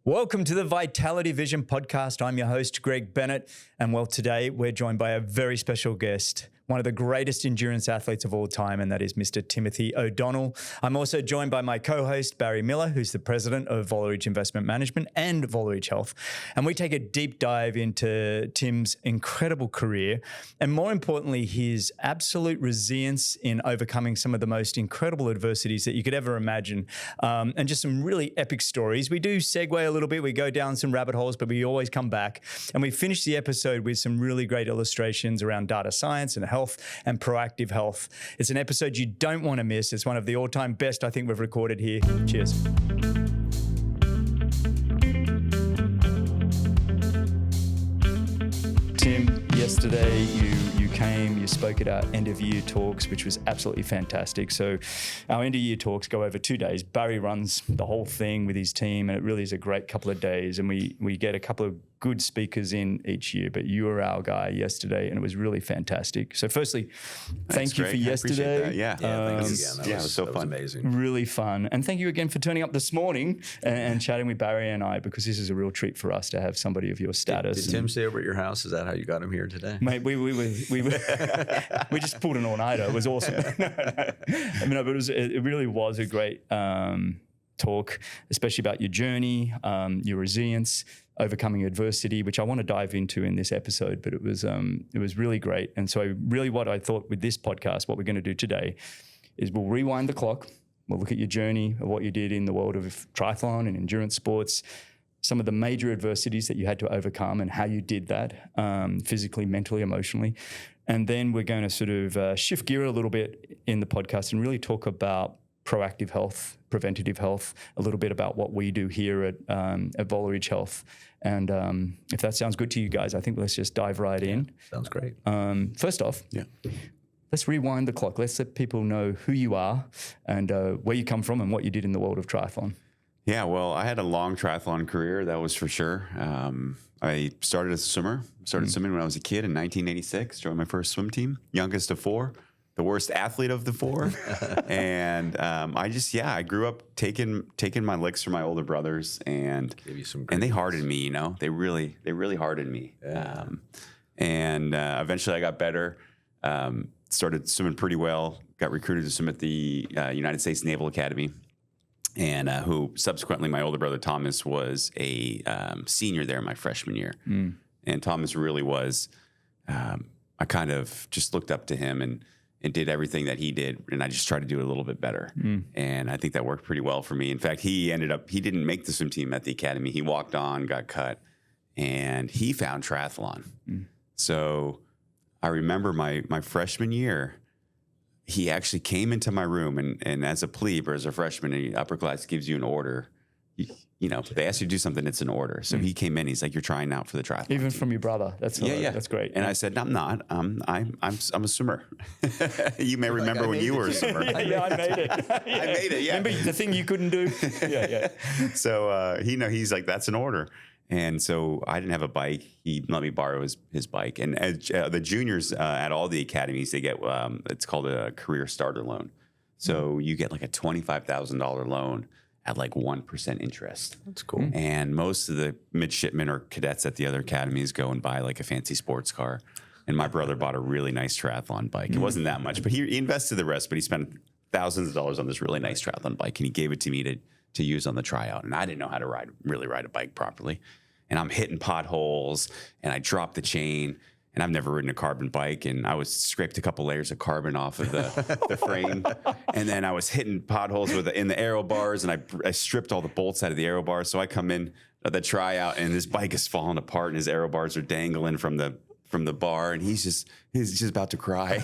Welcome to the Vitality Vision podcast. I'm your host, Greg Bennett. And well, today we're joined by a very special guest, one of the greatest endurance athletes of all time, and that is Mr. Timothy O'Donnell. I'm also joined by my co-host, Barry Miller, who's the president of Volerage Investment Management and Volerage Health. And we take a deep dive into Tim's incredible career and, more importantly, his absolute resilience in overcoming some of the most incredible adversities that you could ever imagine, and just some really epic stories. We do segue a little bit. We go down some rabbit holes, but we always come back. And we finish the episode with some really great illustrations around data science and health and proactive health. It's an episode you don't want to miss. It's one of the all-time best I think we've recorded here. Cheers. Tim, yesterday you came, you spoke at our end of year talks, which was absolutely fantastic. So our end of year talks go over 2 days. Barry runs the whole thing with his team, and it really is a great couple of days. And we get a couple of good speakers in each year, but you were our guy yesterday, and it was really fantastic. So firstly, thank you for yesterday. Yeah, thanks again. That was so fun. Amazing. Really fun. And thank you again for turning up this morning and chatting with Barry and I, because this is a real treat for us to have somebody of your status. Did Tim stay over at your house? Is that how you got him here today? Mate, we we just pulled an all-nighter. It was awesome. But it really was a great talk, especially about your journey, your resilience, overcoming adversity, which I want to dive into in this episode, but it was really great. And so really what I thought with this podcast, what we're going to do today is we'll rewind the clock. We'll look at your journey of what you did in the world of triathlon and endurance sports, some of the major adversities that you had to overcome and how you did that, physically, mentally, emotionally. And then we're going to sort of shift gear a little bit in the podcast and really talk about proactive health, preventative health, a little bit about what we do here at Volerage Health. And if that sounds good to you guys, I think let's just dive right in. Sounds great. First off, let's rewind the clock. Let's let people know who you are and where you come from and what you did in the world of triathlon. Yeah, well, I had a long triathlon career, that was for sure. I started as a swimmer. Started swimming when I was a kid in 1986, joined my first swim team, youngest of four. The worst athlete of the four. And I grew up taking my licks from my older brothers, and they hardened me, you know, they really hardened me. Yeah. Eventually I got better, started swimming pretty well, got recruited to swim at the United States Naval Academy, and who subsequently my older brother Thomas was a senior there my freshman year. And Thomas really was, I kind of just looked up to him and did everything that he did, and I just tried to do it a little bit better. And I think that worked pretty well for me. In fact, he didn't make the swim team at the academy. He walked on, got cut, and he found triathlon. So I remember my freshman year, he actually came into my room, and as a plebe or as a freshman, the upper class gives you an order. You know, they ask you to do something, it's an order. So he came in, he's like, "You're trying out for the triathlon." Even team. From your brother. That's great. And I said, "I'm not. I'm a swimmer." You may remember when you were a swimmer. I made it. I made it. Yeah. Remember the thing you couldn't do? Yeah. So he's like, "That's an order." And so I didn't have a bike. He let me borrow his bike. And as, the juniors at all the academies, they get it's called a career starter loan. So you get like a $25,000 loan at like 1% interest. That's cool. And most of the midshipmen or cadets at the other academies go and buy like a fancy sports car. And my brother bought a really nice triathlon bike. It wasn't that much, but he invested the rest, but he spent thousands of dollars on this really nice triathlon bike, and he gave it to me to use on the tryout. And I didn't know how to really ride a bike properly. And I'm hitting potholes, and I dropped the chain. And I've never ridden a carbon bike, and I scraped a couple layers of carbon off of the frame. And then I was hitting potholes in the aero bars, and I stripped all the bolts out of the aero bars. So I come in at the tryout, and this bike is falling apart, and his aero bars are dangling from the bar, and he's just about to cry.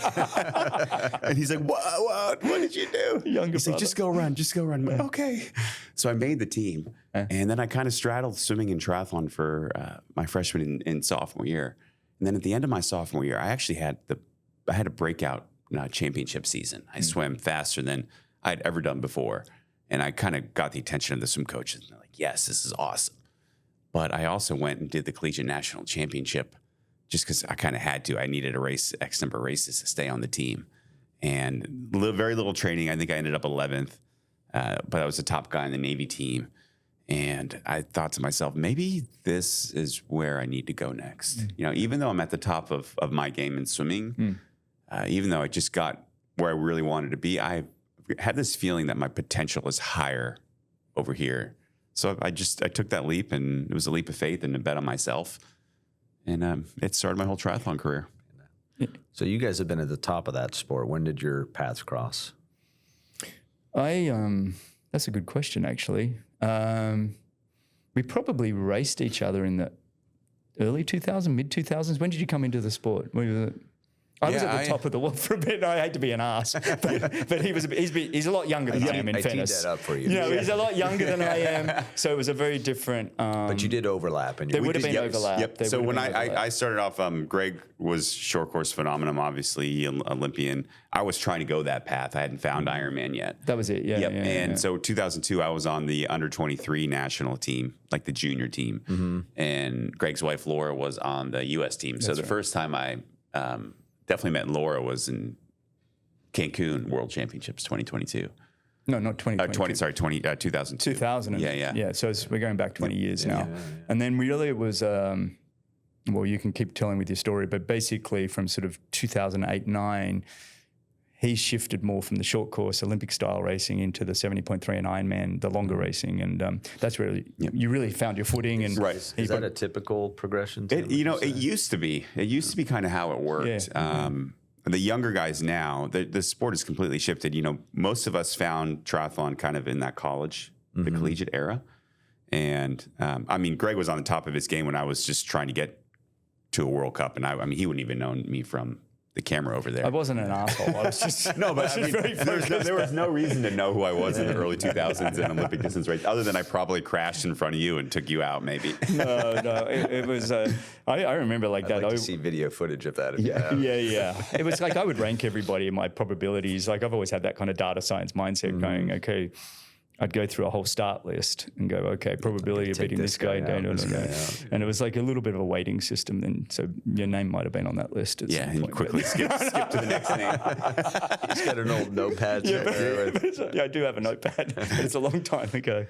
And he's like, "What did you do?" He's like, "Just go run. I'm like, "Okay." So I made the team, and then I kind of straddled swimming and triathlon for my freshman and sophomore year. And then at the end of my sophomore year, I actually had a breakout championship season. I swam faster than I'd ever done before. And I kind of got the attention of the swim coaches. And they're like, "Yes, this is awesome." But I also went and did the collegiate national championship just because I kind of had to. I needed X number of races to stay on the team. And very little training. I think I ended up 11th. But I was the top guy on the Navy team. And I thought to myself, maybe this is where I need to go next. You know, even though I'm at the top of my game in swimming, even though I just got where I really wanted to be, I had this feeling that my potential is higher over here. So I took that leap, and it was a leap of faith and a bet on myself. And it started my whole triathlon career. So you guys have been at the top of that sport. When did your paths cross? That's a good question, actually. We probably raced each other in the early 2000s, mid 2000s. When did you come into the sport? I was at the top of the world for a bit. I hate to be an ass, but he's a lot younger than I am, in fairness. I teed that up for you. He's a lot younger than I am, so it was a very different... but you did overlap. And there would have been overlap. Yep. So when I started off, Greg was short course phenomenon, obviously, Olympian. I was trying to go that path. I hadn't found Ironman yet. That was it, yeah. Yep. Yeah, and so 2002, I was on the under-23 national team, like the junior team. And Greg's wife, Laura, was on the U.S. team. So the first time I... definitely met Laura was in Cancun World Championships 2022. No, not 2022. 2002. 2000. Yeah, so we're going back 20 years now. Yeah. And then really it was, well, you can keep telling with your story, but basically from sort of 2008, 9, he shifted more from the short course Olympic style racing into the 70.3 and Ironman, the longer racing. And that's really, you really found your footing. And is that a typical progression? It used to be. It used to be kind of how it worked. Yeah. The younger guys now, the sport has completely shifted. You know, most of us found triathlon kind of in that college, the collegiate era. And I mean, Greg was on the top of his game when I was just trying to get to a World Cup. And I mean, he wouldn't even know me from the camera over there. I wasn't an asshole. I was just no, but I mean, there was no reason to know who I was in the early 2000s in Olympic distance race, other than I probably crashed in front of you and took you out, maybe. No, it was. I remember like that. I'd like to see video footage of that. Yeah. It was like I would rank everybody in my probabilities. Like I've always had that kind of data science mindset, going, okay. I'd go through a whole start list and go, okay, probability of beating this guy. No. And it was like a little bit of a weighting system then. So your name might have been on that list at some point. And you quickly skip to the next name. He's got an old notepad. I do have a notepad, but it's a long time ago.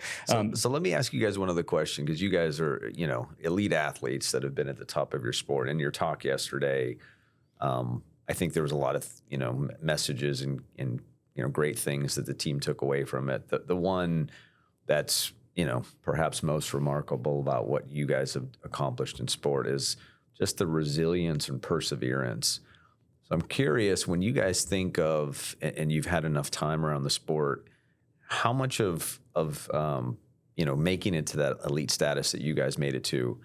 So let me ask you guys one other question, because you guys are, elite athletes that have been at the top of your sport. In your talk yesterday, I think there was a lot of, messages and great things that the team took away from it. The one that's, perhaps most remarkable about what you guys have accomplished in sport is just the resilience and perseverance. So I'm curious, when you guys think of, and you've had enough time around the sport, how much of making it to that elite status that you guys made it to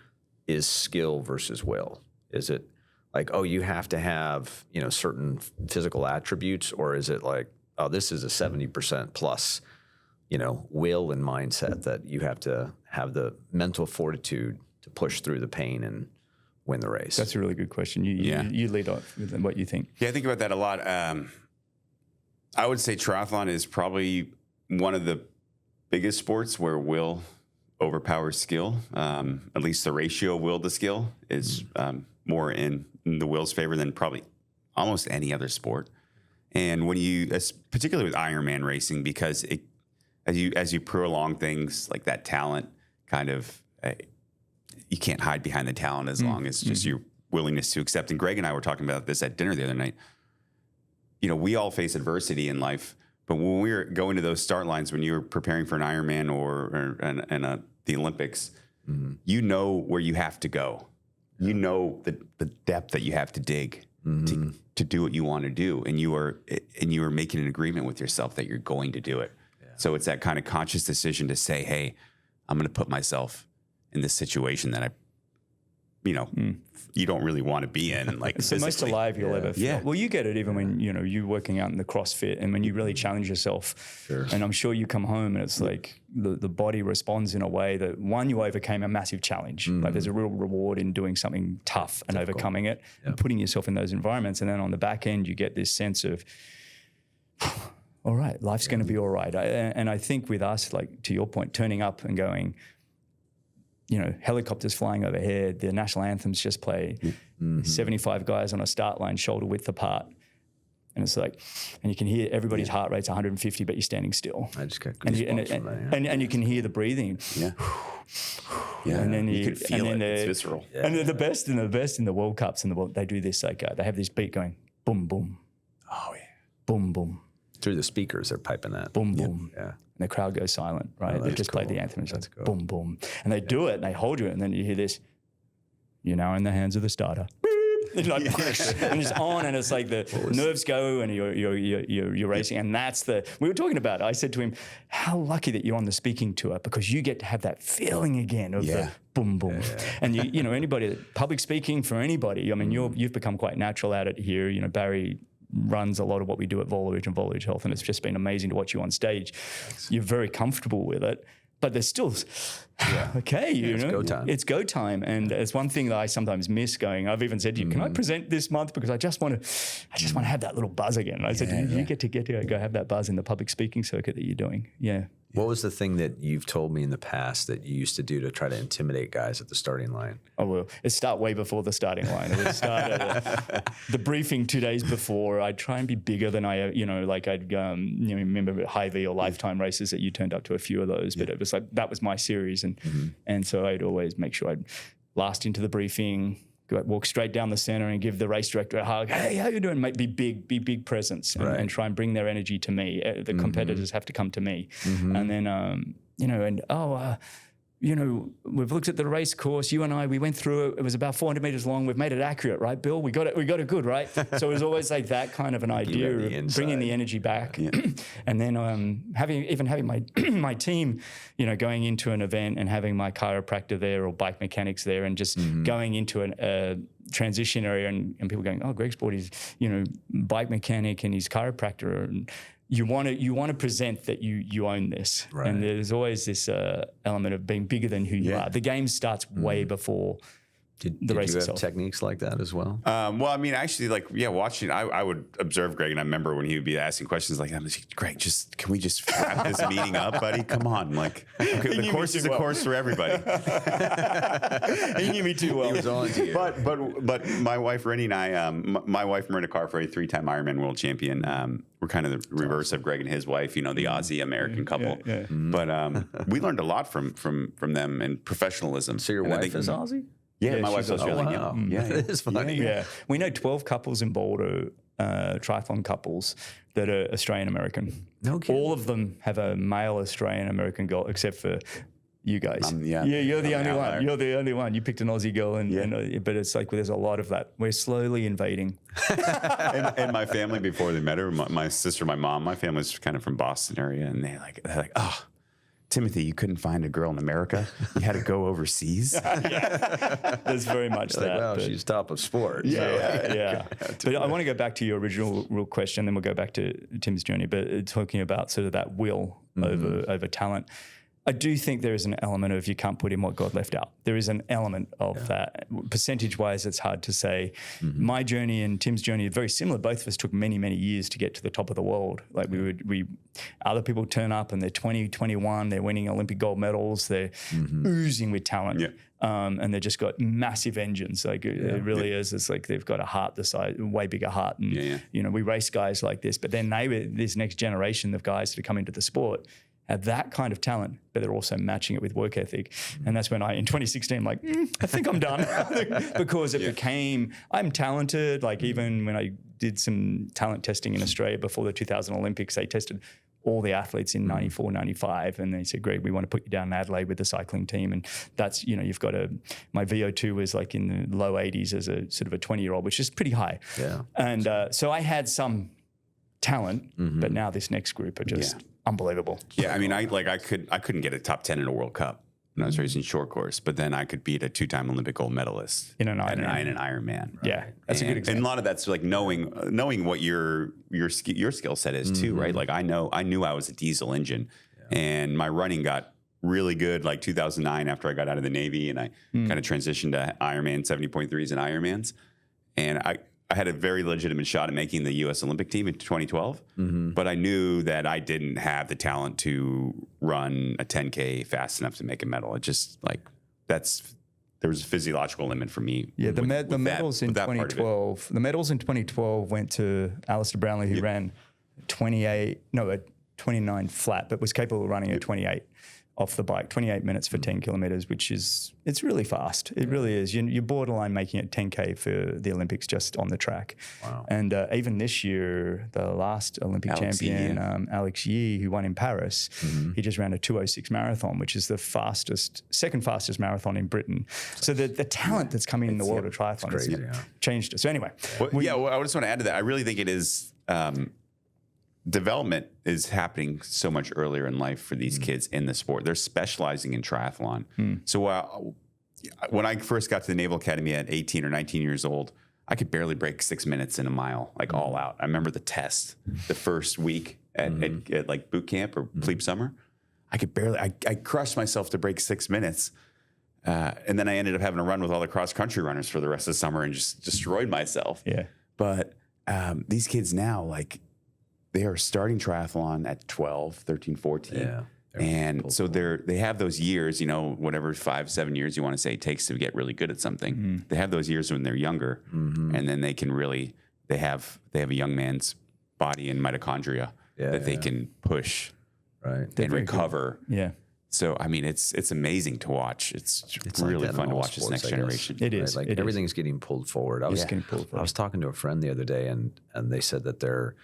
is skill versus will? Is it like, oh, you have to have, certain physical attributes, or is it like, oh, this is a 70% plus, will and mindset that you have to have the mental fortitude to push through the pain and win the race? That's a really good question. You lead off with what you think. Yeah, I think about that a lot. I would say triathlon is probably one of the biggest sports where will overpowers skill. At least the ratio of will to skill is more in the will's favor than probably almost any other sport. And when particularly with Ironman racing, because as you prolong things like that, talent kind of, you can't hide behind the talent as long as just your willingness to accept. And Greg and I were talking about this at dinner the other night. We all face adversity in life, but when we were going to those start lines, when you were preparing for an Ironman or the Olympics, you know where you have to go. You know the depth that you have to dig to do what you want to do, and you are making an agreement with yourself that you're going to do it. Yeah. So it's that kind of conscious decision to say, hey, I'm going to put myself in this situation that you don't really want to be in. Like it's the most alive you'll ever feel. Yeah. Well, you get it even when you're working out in the CrossFit and when you really challenge yourself. Sure. And I'm sure you come home and it's like the body responds in a way that, one, you overcame a massive challenge. Like there's a real reward in doing something tough and overcoming it and putting yourself in those environments. And then on the back end, you get this sense of, all right, life's going to be all right. And I think with us, like to your point, turning up and going, helicopters flying overhead, the national anthems just played, 75 guys on a start line shoulder width apart. And it's like, and you can hear everybody's heart rate's 150, but you're standing still. I just got And goosebumps from that. and you can hear the breathing. Yeah. Yeah. And then you can feel it. It's visceral. And they're the best in the World Cups in the world. They do this like they have this beat going boom boom. Oh yeah. Boom boom. Through the speakers, they're piping that. Boom boom. Yeah. And the crowd goes silent, right? They just play the anthem. It's like boom boom. And they do it and they hold you, and then you hear this. You're now in the hands of the starter. Like, and it's on, and it's like the nerves go, and you're racing, and that's we were talking about it. I said to him, "How lucky that you're on the speaking tour because you get to have that feeling again of the boom boom." And you know anybody public speaking for anybody. I mean, you've become quite natural at it here. You know, Barry runs a lot of what we do at Volage and Volage Health, and it's just been amazing to watch you on stage. You're very comfortable with it. But there's still, okay, it's go time. It's go time. And it's one thing that I sometimes miss going. I've even said to you, can I present this month? Because I just want to have that little buzz again. And I said to you, you get to go have that buzz in the public speaking circuit that you're doing. Yeah. What was the thing that you've told me in the past that you used to do to try to intimidate guys at the starting line? Oh, well, it start way before the starting line. It would start at the briefing 2 days before. I'd try and be bigger than I, like I'd, remember Hy-Vee or Lifetime races that you turned up to a few of those, but it was like, that was my series. And so I'd always make sure I'd last into the briefing, walk straight down the center and give the race director a hug. Hey, how you doing, mate? Be big presence and try and bring their energy to me. The competitors have to come to me. And then, we've looked at the race course. You and I, we went through it. It was about 400 meters long. We've made it accurate, right, Bill? We got it good, right? So it was always like that kind of an idea of bringing the energy back. And then having my team, going into an event and having my chiropractor there or bike mechanics there and just going into a transition area and people going, oh, Greg Sport is, bike mechanic and he's chiropractor. And you want to present that you own this, and there's always this element of being bigger than who you are. The game starts way before the race you have itself. techniques like that as well? Well, I mean, actually, watching, I would observe Greg, and I remember when he would be asking questions like, Greg, can we just wrap this meeting up, buddy? Come on. Like, okay, the course is a course for everybody. He knew me too well. He was on to you. But my wife, Rennie, and I, my wife, Marina Carfrey, 3-time Ironman World Champion, we're kind of the reverse of Greg and his wife, the Aussie-American couple. But we learned a lot from them and professionalism. So your wife is Aussie? Yeah, my wife's Australian. Wow. Yeah, That is funny. Yeah. We know 12 couples in Boulder, triathlon couples that are Australian American. No kidding. All of them have a male Australian American girl, except for you guys. You're the only one. You're the only one. You picked an Aussie girl, but it's like there's a lot of that. We're slowly invading. and my family, before they met her, my sister, my mom, my family's kind of from Boston area, and they're like, oh, Timothy, you couldn't find a girl in America. You had to go overseas. There's very much that. Like, wow, she's top of sport. Yeah. But I want to go back to your original real question, then we'll go back to Tim's journey. But talking about sort of that will over talent. I do think there is an element of you can't put in what God left out. There is an element of that. Percentage-wise, it's hard to say. My journey and Tim's journey are very similar. Both of us took many, many years to get to the top of the world. Like other people turn up and they're 20, 21, they're winning Olympic gold medals, they're oozing with talent. And they've just got massive engines. Like it really is. It's like they've got a heart the size, way bigger heart. And we race guys like this, but then this next generation of guys that are coming to the sport have that kind of talent, but they're also matching it with work ethic. And that's when in 2016, I'm like, I think I'm done. Because it became, I'm talented. Like even when I did some talent testing in Australia before the 2000 Olympics, they tested all the athletes in 94, 95. And they said, Greg, we want to put you down in Adelaide with the cycling team. And that's, you've got my VO2 was like in the low 80s as a sort of a 20-year-old, which is pretty high. Yeah. And so I had some talent, but now this next group are just unbelievable. Yeah, I mean, I couldn't get a top 10 in a World Cup when I was racing short course, but then I could beat a 2-time Olympic gold medalist in an Ironman. In an Ironman. Right? Yeah, that's a good example. And a lot of that's like knowing what your skill set is too, right? Like I knew I was a diesel engine, and my running got really good like 2009 after I got out of the Navy, and I kind of transitioned to Ironman 70.3s and Ironmans, and I had a very legitimate shot at making the U.S. Olympic team in 2012, but I knew that I didn't have the talent to run a 10K fast enough to make a medal. It just like that's there was a physiological limit for me. Yeah, the medals in 2012. The medals in 2012 went to Alistair Brownlee, who ran 29 flat, but was capable of running at 28 off the bike, 28 minutes for 10 kilometers, which is, it's really fast. It really is. You're borderline making it 10K for the Olympics just on the track. Wow. And even this year, the last Olympic champion, Alex Yee, who won in Paris, he just ran a 2:06 marathon, which is the second fastest marathon in Britain. So the talent that's coming in the world of triathlon has changed it. So anyway. Well, I just want to add to that. I really think it is, development is happening so much earlier in life for these kids in the sport. They're specializing in triathlon. So when I first got to the Naval Academy at 18 or 19 years old, I could barely break 6 minutes in a mile, like all out. I remember the test, the first week at like boot camp or plebe summer. I could barely, I crushed myself to break 6 minutes. And then I ended up having to run with all the cross country runners for the rest of the summer and just destroyed myself. Yeah. But these kids now, like, they are starting triathlon at 12, 13, 14. Yeah. And so they have those years, whatever 5-7 years you want to say it takes to get really good at something. They have those years when they're younger, and then they can really, they have a young man's body and mitochondria that they can push and recover. Yeah. So, I mean, it's amazing to watch. It's really like fun to watch this next generation. It is. Right? Like everything's getting pulled forward. I was talking to a friend the other day, and they said that their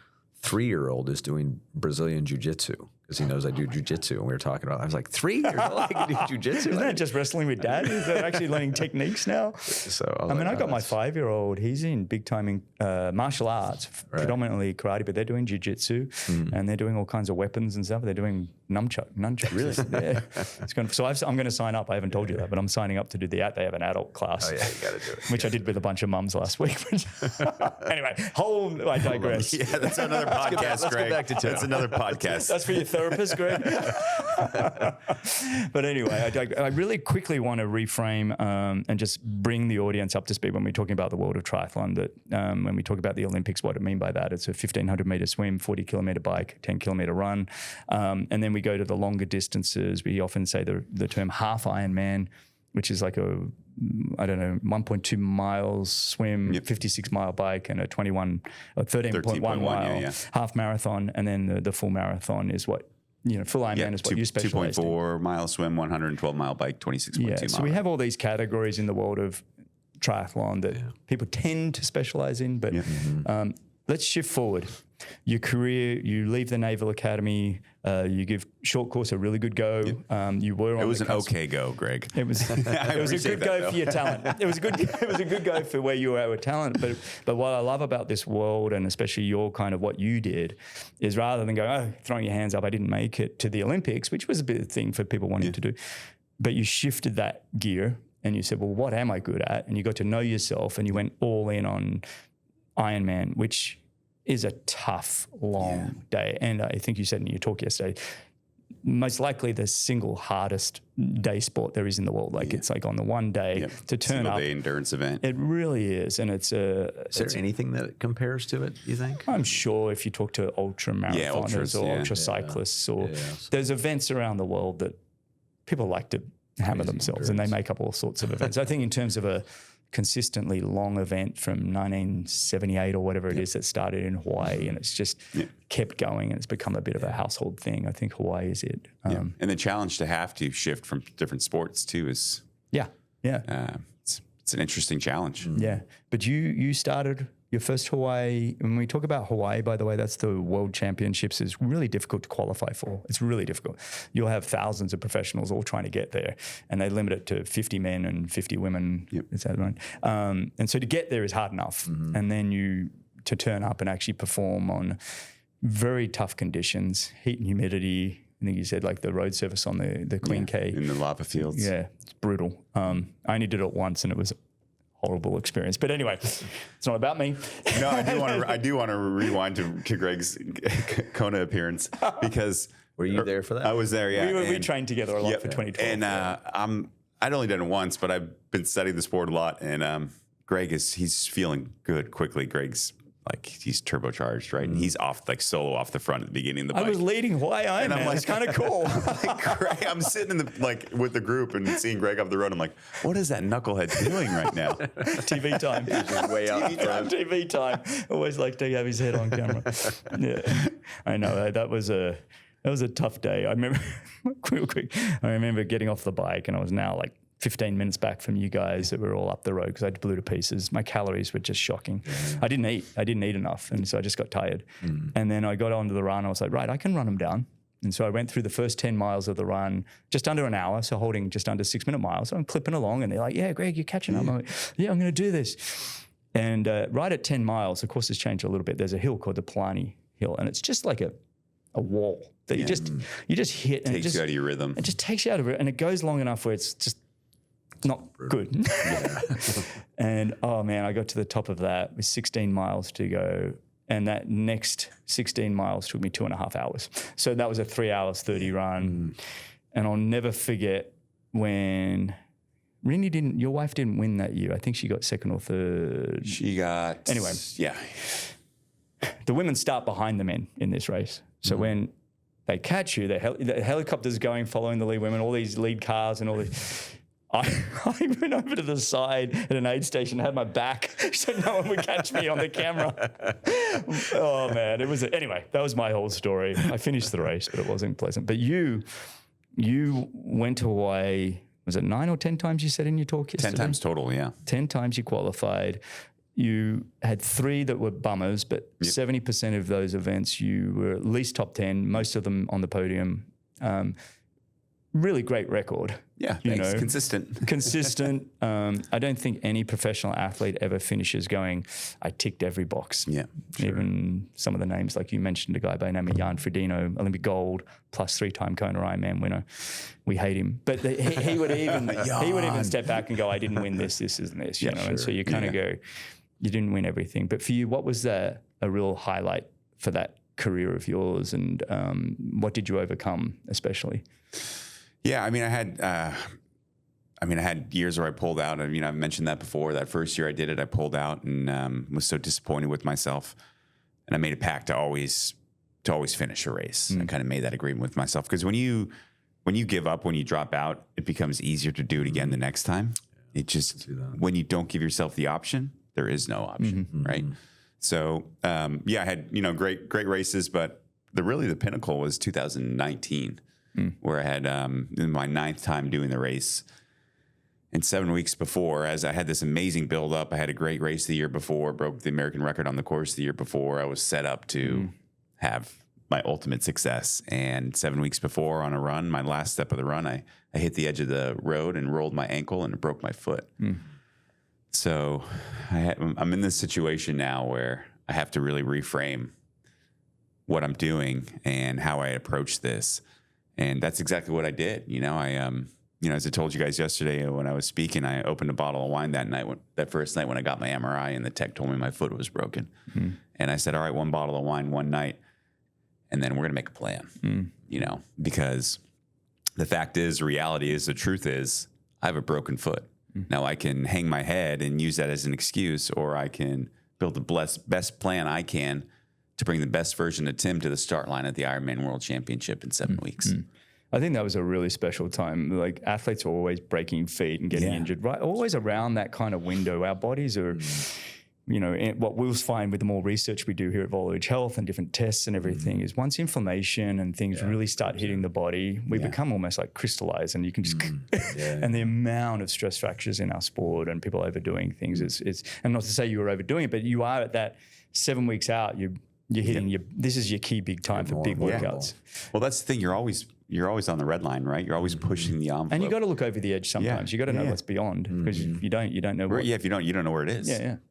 3-year-old is doing Brazilian jiu-jitsu because he knows I do jiu-jitsu. And we were talking about, I was like, 3 years old, I can do jiu-jitsu. Isn't that just wrestling with dad? Is that actually learning techniques now? So I got my 5-year-old, he's in big time in martial arts, predominantly karate, but they're doing jiu-jitsu and they're doing all kinds of weapons and stuff. They're doing nunchucks. Really? Yeah. So I'm going to sign up. I haven't told you that, but I'm signing up to do they have an adult class. Oh yeah, you got to do it. Which I did with a bunch of mums last week. Anyway, I digress. Yeah, that's another podcast, let's Greg. Get back to that's another podcast. That's for your therapist, Greg. But anyway, I really quickly want to reframe and just bring the audience up to speed when we're talking about the world of triathlon. That when we talk about the Olympics, what I mean by that, it's a 1,500 meter swim, 40 kilometer bike, 10 kilometer run, and then we go to the longer distances. We often say the term half Ironman, which is like a 1.2 miles swim, 56 mile bike, and a 13.1 mile half marathon, and then the full marathon is what full Ironman is what you specialize in. 2.4 mile swim, 112 mile bike, 26.2 mile. So we have all these categories in the world of triathlon that people tend to specialize in, but let's shift forward. Your career, you leave the Naval Academy, you give short course a really good go. You were on It was an okay go, Greg. It was a good go for your talent. It was a good go for where you were with talent. But what I love about this world, and especially your kind of what you did, is rather than going, throwing your hands up, I didn't make it to the Olympics, which was a bit of a thing for people wanting to do. But you shifted that gear and you said, well, what am I good at? And you got to know yourself and you went all in on Ironman, which is a tough, long day. And I think you said in your talk yesterday, most likely the single hardest day sport there is in the world. Like it's like on the one day to turn up. Single day endurance event. It really is. And is there anything that compares to it, you think? I'm sure if you talk to ultra marathoners or ultra cyclists or there's events around the world that people like to hammer themselves and they make up all sorts of events. I think in terms of a consistently long event from 1978 or whatever it is that started in Hawaii, and it's just kept going and it's become a bit of a household thing. I think Hawaii is it. And the challenge to have to shift from different sports too is it's an interesting challenge. Yeah, but you started your first Hawaii. When we talk about Hawaii, by the way, that's the World Championships. Is really difficult to qualify for. It's really difficult. You'll have thousands of professionals all trying to get there, and they limit it to 50 men and 50 women. Is that right? And so to get there is hard enough, and then to turn up and actually perform on very tough conditions, heat and humidity. I think you said like the road surface on the Queen K. In the lava fields. Yeah, it's brutal. I only did it once and it was a horrible experience. But anyway, it's not about me. No, I do want to rewind to Greg's Kona appearance because... Were you there for that? I was there, yeah. We trained together a lot for 2012. And I'd only done it once, but I've been studying the sport a lot. And Greg he's feeling good quickly. Greg's like he's turbocharged, right? And he's off like solo off the front at the beginning of the bike. I was leading Hawaii Ironman. And I'm like, it's kind of cool. Greg, I'm sitting in the like with the group and seeing Greg up the road. I'm like, what is that knucklehead doing right now? TV time. Just way out front. TV time. Always like to have his head on camera. Yeah, I know that was a tough day. I remember real quick. I remember getting off the bike and I was now like 15 minutes back from you guys that were all up the road because I blew to pieces. My calories were just shocking. I didn't eat enough, and so I just got tired. And then I got onto the run. I was like, right, I can run them down. And so I went through the first 10 miles of the run, just under an hour, so holding just under 6 minute miles. So I'm clipping along, and they're like, yeah, Greg, you're catching up. I'm like, yeah, I'm going to do this. And right at 10 miles, of course, it's changed a little bit. There's a hill called the Palani Hill, and it's just like a wall that you just hit. And Takes you out of your rhythm. It just takes you out of it, and it goes long enough where it's just not good. And oh man, I got to the top of that with 16 miles to go. And that next 16 miles took me 2.5 hours. So that was a 3 hours 30 run. And I'll never forget when Rini your wife didn't win that year. I think she got second or third. She got, anyway. Yeah. The women start behind the men in this race. So when they catch you, the helicopter's going, following the lead women, all these lead cars and all these. I went over to the side at an aid station, had my back so no one would catch me on the camera. Oh man, anyway, that was my whole story. I finished the race, but it wasn't pleasant. But you went to Hawaii, was it 9 or 10 times you said in your talk yesterday? 10 times total, yeah. 10 times you qualified. You had 3 that were bummers, but 70% of those events you were at least top 10, most of them on the podium. Really great record. Yeah, thanks. Consistent. I don't think any professional athlete ever finishes going, I ticked every box. Yeah, sure. Even some of the names, like you mentioned, a guy by the name of Jan Frodeno, Olympic gold, plus 3-time Kona Ironman winner. We hate him. But he would even step back and go, I didn't win this and this. You know? Sure. And so you kind of go, you didn't win everything. But for you, what was a real highlight for that career of yours, and what did you overcome especially? Yeah, I mean, I had years where I pulled out. I mean, I've mentioned that before. That first year I did it, I pulled out and was so disappointed with myself. And I made a pact to always finish a race. I kind of made that agreement with myself, because when you give up, when you drop out, it becomes easier to do it again the next time. It just, when you don't give yourself the option, there is no option, right? So I had great races, but the pinnacle was 2019. Where I had in my 9th time doing the race. And 7 weeks before, as I had this amazing build up, I had a great race the year before, broke the American record on the course the year before. I was set up to have my ultimate success. And 7 weeks before on a run, my last step of the run, I hit the edge of the road and rolled my ankle and broke my foot. So I'm in this situation now where I have to really reframe what I'm doing and how I approach this. And that's exactly what I did. As I told you guys yesterday when I was speaking, I opened a bottle of wine that first night when I got my MRI, and the tech told me my foot was broken. And I said, all right, 1 bottle of wine one night, and then we're going to make a plan, because the fact is, reality is, the truth is, I have a broken foot. Now I can hang my head and use that as an excuse, or I can build the best plan I can to bring the best version of Tim to the start line at the IRONMAN World Championship in 7 weeks. I think that was a really special time. Like, athletes are always breaking feet and getting injured, right? Always around that kind of window. Our bodies are, what we'll find with the more research we do here at Voltage Health and different tests and everything is once inflammation and things really start hitting the body, we become almost like crystallized, and you can just, and the amount of stress fractures in our sport and people overdoing things is, and not to say you were overdoing it, but you are at that 7 weeks out, you're hitting this is your key big time for big workouts. Well, that's the thing. You're always on the red line, right? You're always pushing the envelope. And you got to look over the edge sometimes. You got to know what's beyond, because you don't know. If you don't know where it is.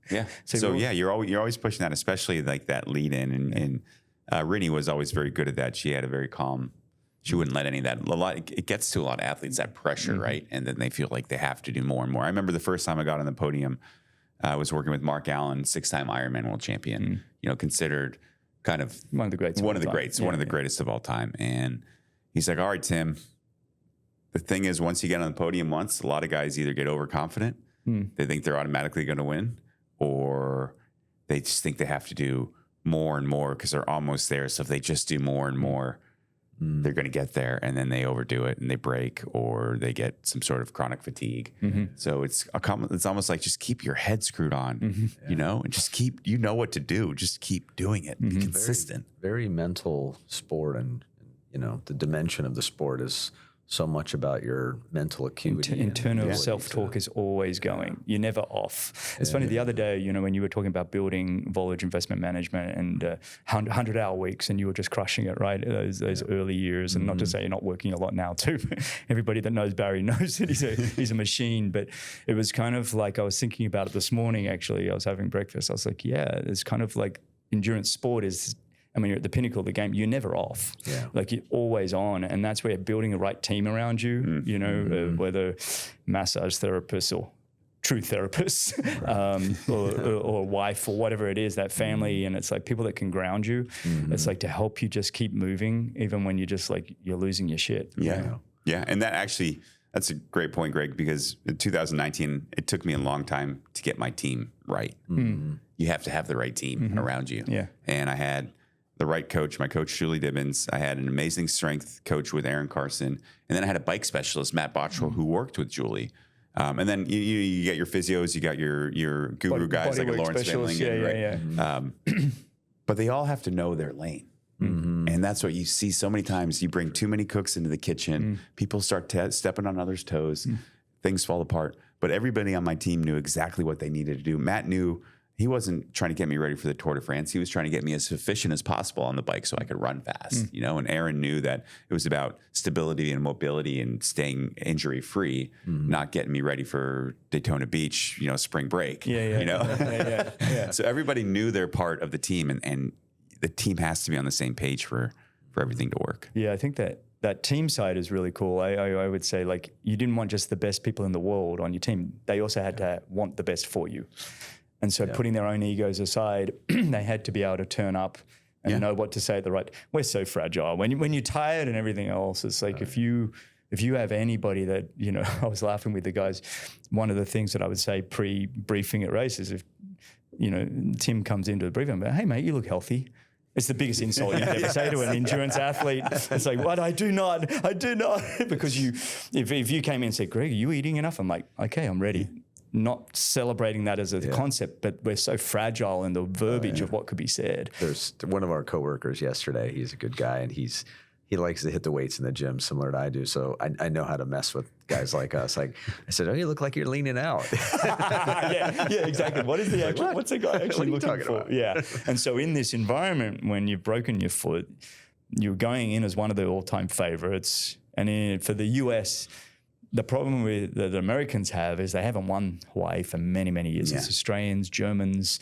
Yeah. So you're always pushing that, especially like that lead in. And Rini was always very good at that. She had a very calm. She wouldn't let any of that. It gets to a lot of athletes, that pressure, right? And then they feel like they have to do more and more. I remember the first time I got on the podium, I was working with Mark Allen, 6-time Ironman World Champion. Considered kind of one of the greats, one of the greatest of all time. And he's like, all right, Tim, the thing is, once you get on the podium once, a lot of guys either get overconfident, they think they're automatically going to win, or they just think they have to do more and more because they're almost there. So if they just do more and more, they're going to get there, and then they overdo it and they break, or they get some sort of chronic fatigue. So it's almost like just keep your head screwed on, you know, and just you know what to do. Just keep doing it. Be consistent. Very mental sport, and you know, the dimension of the sport is so much about your mental acuity. Internal self-talk is always going. You're never off. It's funny, the other day, you know, when you were talking about building Volage Investment Management and 100-hour weeks, and you were just crushing it, right? Those early years. And not to say you're not working a lot now too. Everybody that knows Barry knows that he's a machine. But it was kind of like, I was thinking about it this morning, actually. I was having breakfast. I was like, yeah, it's kind of like endurance sport is, I mean, you're at the pinnacle of the game. You're never off. Yeah. Like, you're always on. And that's where building the right team around you, you know, whether massage therapists or true therapists or wife or whatever it is, that family. And it's like people that can ground you. It's like to help you just keep moving, even when you're just like, you're losing your shit. Yeah. You know? Yeah. And that's a great point, Greg, because in 2019, it took me a long time to get my team right. You have to have the right team around you. Yeah. And I had the right coach, my coach, Julie Dibbins. I had an amazing strength coach with Aaron Carson. And then I had a bike specialist, Matt Bottrell, who worked with Julie. And then you get your physios, you got your guru guys like Lawrence Finlingen, but they all have to know their lane. And that's what you see so many times. You bring too many cooks into the kitchen. People start stepping on others' toes. Things fall apart. But everybody on my team knew exactly what they needed to do. Matt knew he wasn't trying to get me ready for the Tour de France. He was trying to get me as efficient as possible on the bike so I could run fast, you know? And Aaron knew that it was about stability and mobility and staying injury-free, not getting me ready for Daytona Beach, you know, spring break, you know? So everybody knew their part of the team, and the team has to be on the same page for everything to work. Yeah, I think that team side is really cool. I would say, like, you didn't want just the best people in the world on your team. They also had to want the best for you. And so putting their own egos aside, they had to be able to turn up and know what to say at the right. We're so fragile. When you're tired and everything else, it's like if you have anybody that, you know, I was laughing with the guys. One of the things that I would say pre-briefing at races, if, you know, Tim comes into the briefing, but hey mate, you look healthy. It's the biggest insult you can ever say to an endurance athlete. It's like, what? I do not. Because if you came in and said, Greg, are you eating enough? I'm like, okay, I'm ready. Not celebrating that as a concept, but we're so fragile in the verbiage of what could be said. There's one of our coworkers yesterday. He's a good guy, and he likes to hit the weights in the gym similar to I do. So I know how to mess with guys like us. Like I said, oh, you look like you're leaning out. yeah, exactly. What is the actual? What's the guy actually looking for? About? Yeah. And so in this environment, when you've broken your foot, you're going in as one of the all-time favorites, and for the US. The problem that the Americans have is they haven't won Hawaii for many, many years. It's Australians, Germans,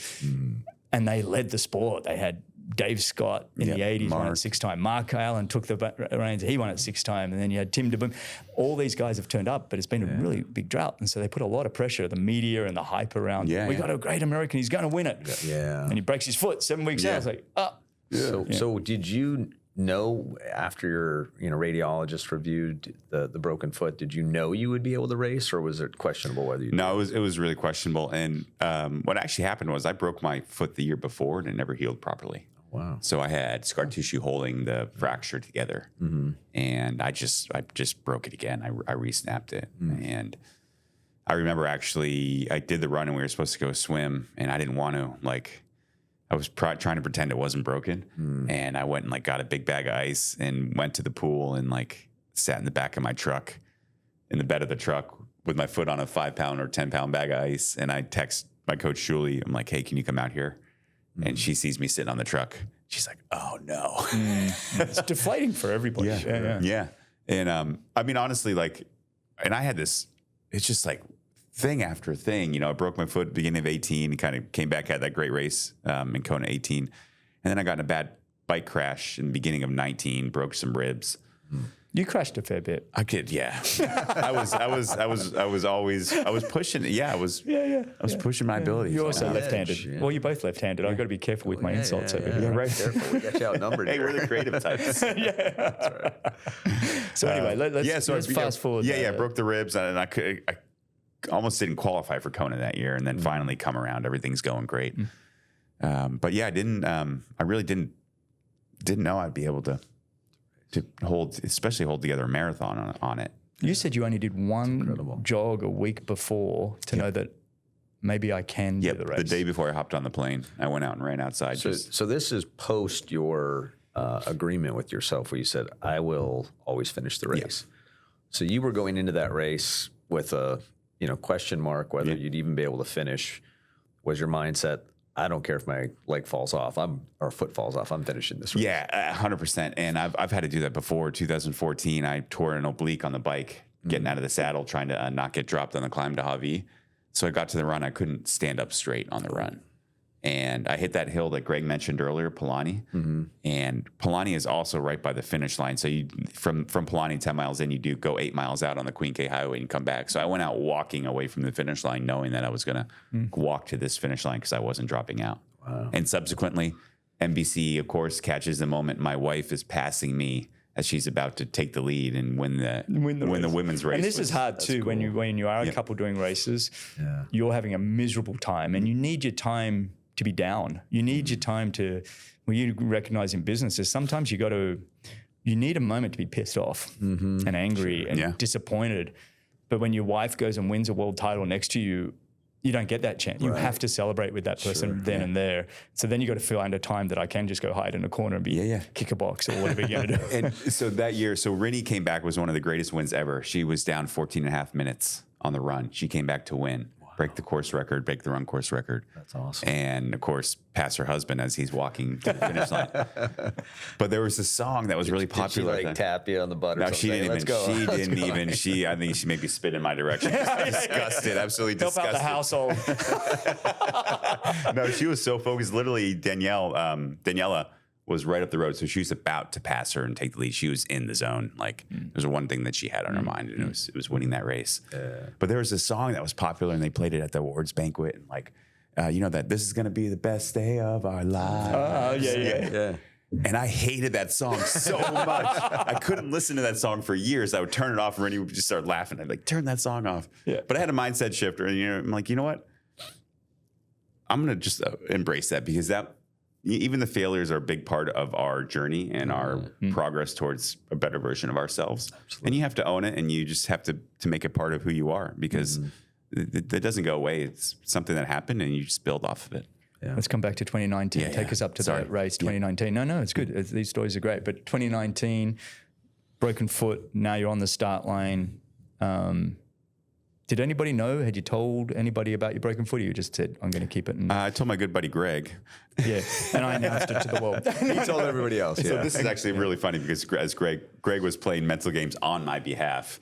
and they led the sport. They had Dave Scott in the 80s, won it 6 times. Mark Allen took the reins. He won it 6 times. And then you had Tim DeBoom. All these guys have turned up, but it's been a really big drought. And so they put a lot of pressure, the media and the hype around. We got a great American. He's going to win it. And he breaks his foot 7 weeks out. It's like, So did you know after your radiologist reviewed the broken foot, did you know you would be able to race, or was it questionable whether you No, it was really questionable. And what actually happened was I broke my foot the year before and it never healed properly. Wow. So I had scar tissue holding the fracture together, and I just broke it again. I re-snapped it. And I remember actually I did the run and we were supposed to go swim, and I didn't want to, like, I was trying to pretend it wasn't broken, and I went and like got a big bag of ice and went to the pool and like sat in the back of my truck, in the bed of the truck with my foot on a 5-pound or 10-pound bag of ice. And I text my coach Julie. I'm like, hey, can you come out here? And she sees me sitting on the truck. She's like, oh no. It's deflating for everybody. Yeah. And I mean, honestly, like, and I had this, it's just like thing after thing. You know, I broke my foot at the beginning of 18, kind of came back, had that great race in Kona 18. And then I got in a bad bike crash in the beginning of 19, broke some ribs. You crashed a fair bit. I could, I was pushing. I was pushing my abilities. You're also left-handed. Yeah. Well, you're both left-handed. I've got to be careful with my insults over here. Right, careful. We got you outnumbered. Hey, we're the creative types. That's right. So anyway, let's fast forward. I broke the ribs, and I almost didn't qualify for Kona that year, and then finally come around. Everything's going great. But yeah, I really didn't know I'd be able to especially hold together a marathon on it. You said you only did one jog a week before to know that maybe I can do the race. The day before I hopped on the plane, I went out and ran outside. So this is post your agreement with yourself where you said, I will always finish the race. Yeah. So you were going into that race with a question mark whether you'd even be able to finish. Was your mindset, I don't care if my leg falls off, or foot falls off, I'm finishing this race? Yeah, 100%. And I've had to do that before. 2014, I tore an oblique on the bike, getting out of the saddle, trying to not get dropped on the climb to Javi. So I got to the run. I couldn't stand up straight on the run. And I hit that hill that Greg mentioned earlier, Palani. And Palani is also right by the finish line. So you from Palani 10 miles in, you do go 8 miles out on the Queen K Highway and come back. So I went out walking away from the finish line knowing that I was going to walk to this finish line because I wasn't dropping out. Wow. And subsequently, NBC, of course, catches the moment my wife is passing me as she's about to take the lead and win the women's race. And this is hard too, cool. when you are a couple doing races, you're having a miserable time and you need your time to be down. You need your time to, when you recognize in businesses, sometimes you need a moment to be pissed off and angry and disappointed. But when your wife goes and wins a world title next to you, you don't get that chance. You have to celebrate with that person then and there. So then you got to find a time that I can just go hide in a corner and kick a box or whatever you're going to do. And so that year, Rinny came back, was one of the greatest wins ever. She was down 14 and a half minutes on the run. She came back to win. Break the course record, break the run course record. That's awesome. And of course, pass her husband as he's walking to the finish line. But there was a song that was really popular. Did she tap you on the butt or something? She didn't even. I think she maybe spit in my direction. Disgusted, absolutely disgusted. Help out the household. No, she was so focused. Literally, Daniela was right up the road. So she was about to pass her and take the lead. She was in the zone. Like there was one thing that she had on her mind, and it was winning that race. But there was a song that was popular, and they played it at the awards banquet, and that this is going to be the best day of our lives. Yeah. And I hated that song so much. I couldn't listen to that song for years. I would turn it off, and Rennie would just start laughing. I'd be like, turn that song off. Yeah. But I had a mindset shifter, and I'm like, you know what? I'm going to just embrace that because even the failures are a big part of our journey and our progress towards a better version of ourselves. Absolutely. And you have to own it, and you just have to make it part of who you are because that doesn't go away. It's something that happened, and you just build off of it. Yeah. Let's come back to 2019. Take us up to that race, 2019. No, it's good. These stories are great. But 2019, broken foot, now you're on the start line. Did anybody know? Had you told anybody about your broken foot? Or you just said, I'm going to keep it? I told my good buddy Greg. Yeah, and I announced it to the world. He told everybody else. Yeah. So this is actually really funny because as Greg was playing mental games on my behalf.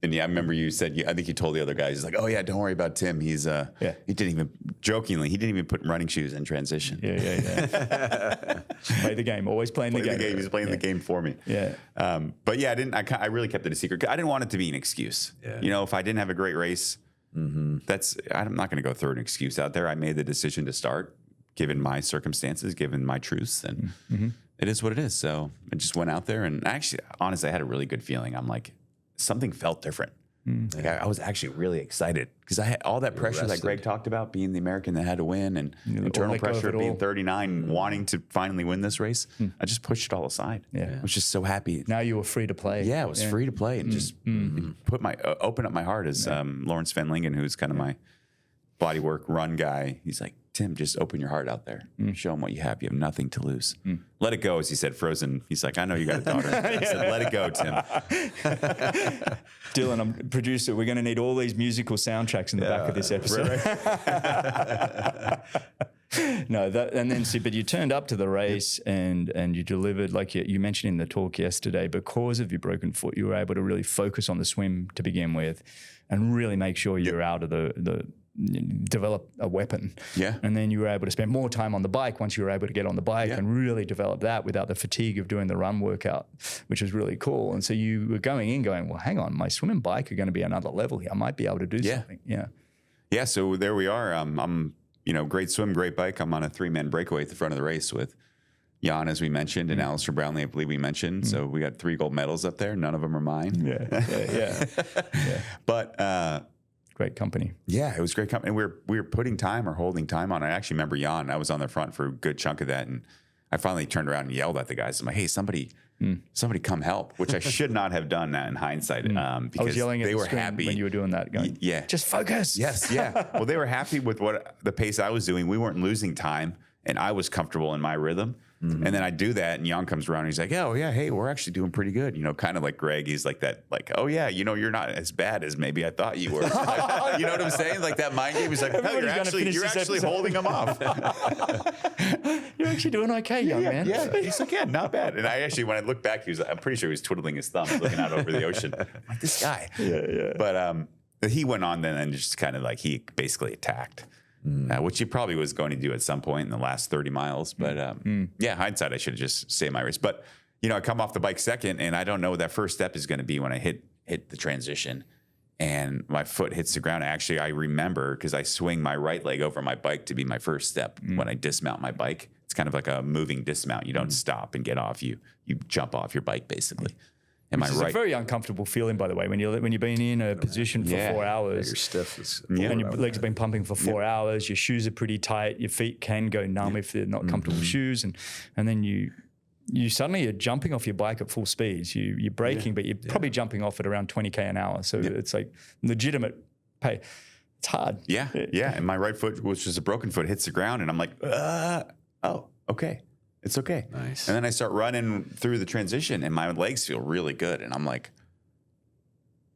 And I remember you said, I think you told the other guys, he's like, oh yeah, don't worry about Tim. He's, he didn't even put running shoes in transition. Yeah. Play the game, always playing the game. He's playing the game for me. Yeah. But yeah, I really kept it a secret. I didn't want it to be an excuse. Yeah. If I didn't have a great race, I'm not going to go throw an excuse out there. I made the decision to start, given my circumstances, given my truths, and it is what it is. So I just went out there, and actually, honestly, I had a really good feeling. I'm like, something felt different. Like I was actually really excited because I had all that pressure that Greg talked about, being the American that had to win, and internal pressure of being 39, wanting to finally win this race. I just pushed it all aside. I was just so happy. Now you were free to play. Yeah, I was free to play and just open up my heart. As Lawrence Van Lingen, who's kind of my bodywork run guy, he's like, Tim, just open your heart out there. Show them what you have. You have nothing to lose. Let it go, as he said, Frozen. He's like, I know you got a daughter. I said, let it go, Tim. Dylan, I'm producer. We're going to need all these musical soundtracks in the back of this episode. Right. But you turned up to the race and you delivered, like you mentioned in the talk yesterday, because of your broken foot, you were able to really focus on the swim to begin with and really make sure you're out of the develop a weapon. Yeah. And then you were able to spend more time on the bike once you were able to get on the bike and really develop that without the fatigue of doing the run workout, which was really cool. And so you were going, well, hang on, my swim and bike are going to be another level here. I might be able to do something. Yeah. So there we are. I'm great swim, great bike. I'm on a 3-man breakaway at the front of the race with Jan, as we mentioned, and Alistair Brownlee, I believe we mentioned. So we got 3 gold medals up there. None of them are mine. Yeah. But, great company. Yeah, it was great company. We were putting time or holding time on. I actually remember Jan. I was on the front for a good chunk of that, and I finally turned around and yelled at the guys. I'm like, "Hey, somebody come help!" Which I should not have done that in hindsight, because I was yelling at they the were screen happy when you were doing that. Going, yeah, just focus. Yes, yeah. Well, they were happy with the pace I was doing. We weren't losing time, and I was comfortable in my rhythm. And then I do that, and Jan comes around and he's like, "Oh yeah, hey, we're actually doing pretty good." You know, kind of like Greg. He's like that, like, "Oh yeah, you know, you're not as bad as maybe I thought you were." Like, you know what I'm saying? Like that mind game. He's like, "No, you're actually holding them off." You're actually doing okay, young man. Yeah, he's like, "Yeah, not bad." And I actually, when I look back, I'm pretty sure he was twiddling his thumbs, looking out over the ocean. I'm like, this guy. Yeah. But he went on then and just kind of like he basically attacked. Which he probably was going to do at some point in the last 30 miles. But yeah, hindsight, I should have just saved my race. But, you know, I come off the bike second, and I don't know what that first step is going to be when I hit the transition and my foot hits the ground. Actually, I remember because I swing my right leg over my bike to be my first step when I dismount my bike. It's kind of like a moving dismount. You don't stop and get off. You jump off your bike, basically. Am I right? It's a very uncomfortable feeling, by the way, when you've been in a position for 4 hours. You're stiff. And your legs have been pumping for 4 hours. Your shoes are pretty tight. Your feet can go numb if they're not comfortable shoes. And then you suddenly are jumping off your bike at full speeds. You're braking, but you're probably jumping off at around 20K an hour. So it's like legitimate pay. It's hard. Yeah. And my right foot, which is a broken foot, hits the ground, and I'm like, oh, okay. It's okay. Nice. And then I start running through the transition, and my legs feel really good. And I'm like,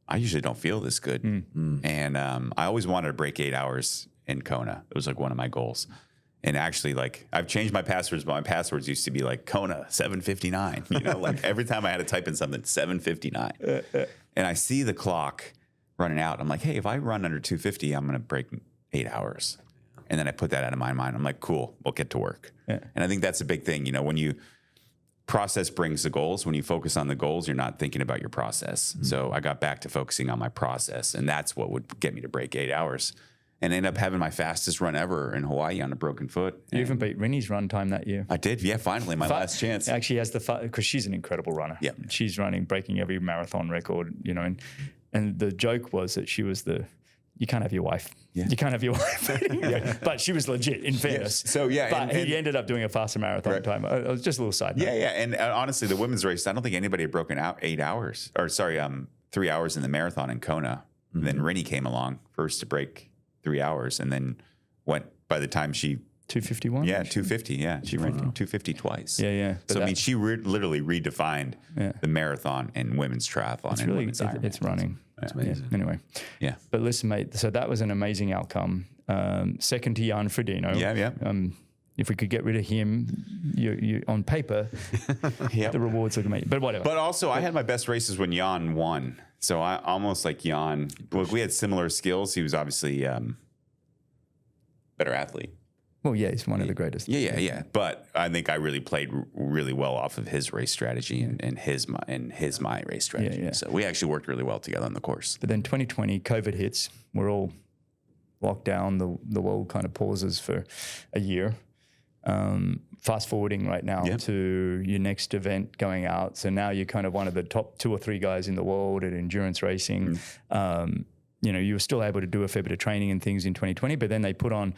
I usually don't feel this good. And I always wanted to break 8 hours in Kona. It was like one of my goals. And actually, like, I've changed my passwords, but my passwords used to be like Kona 7:59. You know, like every time I had to type in something, 7:59. And I see the clock running out. I'm like, hey, if I run under 250, I'm going to break 8 hours. And then I put that out of my mind. I'm like, cool, we'll get to work. Yeah. And I think that's a big thing. You know, when you process brings the goals, when you focus on the goals, you're not thinking about your process. So I got back to focusing on my process, and that's what would get me to break 8 hours and end up having my fastest run ever in Hawaii on a broken foot. You even beat Rinny's run time that year. I did. Yeah, finally, my last chance. Actually has because she's an incredible runner. Yeah. She's breaking every marathon record, you know, and the joke was that she was you can't have your wife. Yeah. You can't have your wife. But she was legit, in fairness. Yes. So, yeah. But he ended up doing a faster marathon time. It was just a little side note. Yeah. And honestly, the women's race, I don't think anybody had broken out 8 hours. 3 hours in the marathon in Kona. And then Rinny came along first to break 3 hours, and then went by the time she... 251? Yeah, 250. Yeah, she ran 250 twice. Yeah. So, I mean, she literally redefined the marathon and women's triathlon and women's Ironman. It's running. That's amazing. Anyway. Yeah. But listen, mate, so that was an amazing outcome. Second to Jan Frodeno. Yeah. If we could get rid of him, you on paper, the rewards look amazing. But whatever. But also, I had my best races when Jan won. So I almost like Jan. Look, we had similar skills. He was obviously better athlete. Well, yeah, he's one of the greatest. Yeah. But I think I really played really well off of his race strategy and my race strategy. Yeah. So we actually worked really well together on the course. But then 2020, COVID hits. We're all locked down. The world kind of pauses for a year. Fast forwarding right now to your next event going out. So now you're kind of one of the top 2 or 3 guys in the world at endurance racing. You know, you were still able to do a fair bit of training and things in 2020, but then they put on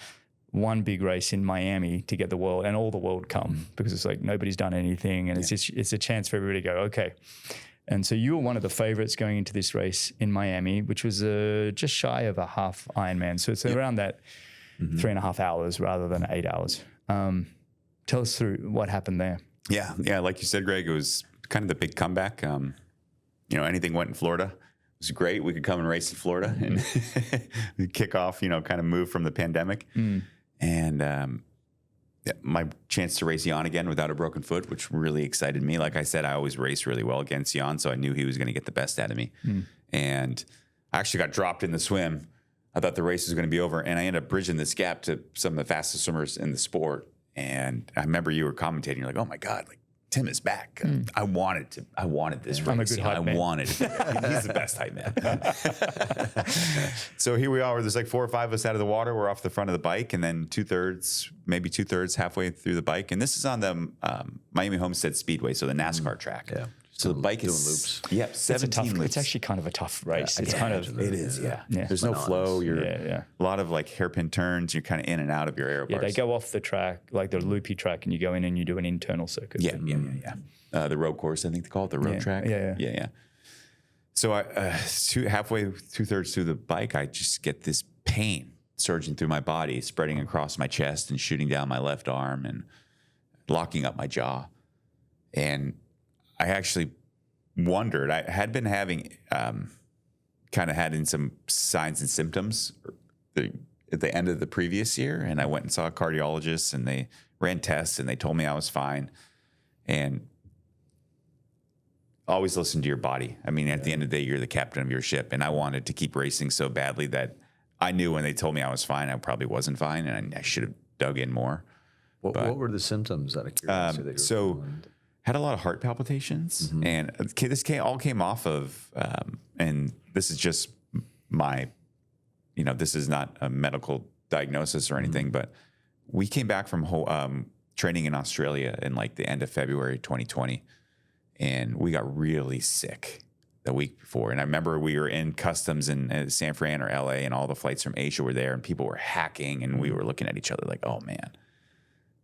one big race in Miami to get the world, and all the world come because it's like nobody's done anything, and it's a chance for everybody to go, okay. And so you were one of the favorites going into this race in Miami, which was just shy of a half Ironman. So it's around that 3.5 hours rather than 8 hours. Tell us through what happened there. Yeah. Like you said, Greg, it was kind of the big comeback. You know, anything went in Florida. It was great. We could come and race in Florida and kick off, you know, kind of move from the pandemic. And my chance to race Jan again without a broken foot, which really excited me. Like I said, I always race really well against Jan, so I knew he was going to get the best out of me. And I actually got dropped in the swim. I thought the race was going to be over, and I ended up bridging this gap to some of the fastest swimmers in the sport. And I remember you were commentating. You're like, "Oh my God, like Tim is back. I wanted this race. I'm a good hype man. I wanted it. He's the best hype man." So here we are. There's like 4 or 5 of us out of the water. We're off the front of the bike, and then maybe two thirds halfway through the bike. And this is on the Miami Homestead Speedway, so the NASCAR track. Yeah. So the bike doing is loops. Yep, It's a 17 tough. loops. It's actually kind of a tough race. I It's can kind imagine of. It is, yeah. Yeah. There's no flow. You're Yeah. a lot of like hairpin turns. You're kind of in and out of your aero Yeah, bars. they go off the track, like the loopy track, and you go in and you do an internal circuit. Yeah. The road course, I think they call it the road track. Yeah. So I, halfway, 2/3 through the bike, I just get this pain surging through my body, spreading across my chest and shooting down my left arm and locking up my jaw. And I actually wondered, I had been having, kind of had in some signs and symptoms at the end of the previous year. And I went and saw a cardiologist and they ran tests and they told me I was fine. And always listen to your body. I mean, at the end of the day, you're the captain of your ship. And I wanted to keep racing so badly that I knew when they told me I was fine, I probably wasn't fine. And I should have dug in more. What were the symptoms out of curiosity that you were feeling? Had a lot of heart palpitations. And this all came off of, and this is just my, this is not a medical diagnosis or anything, but we came back from training in Australia in like the end of February 2020. And we got really sick the week before. And I remember we were in customs in San Fran or LA, and all the flights from Asia were there, and people were hacking, and we were looking at each other like, oh man,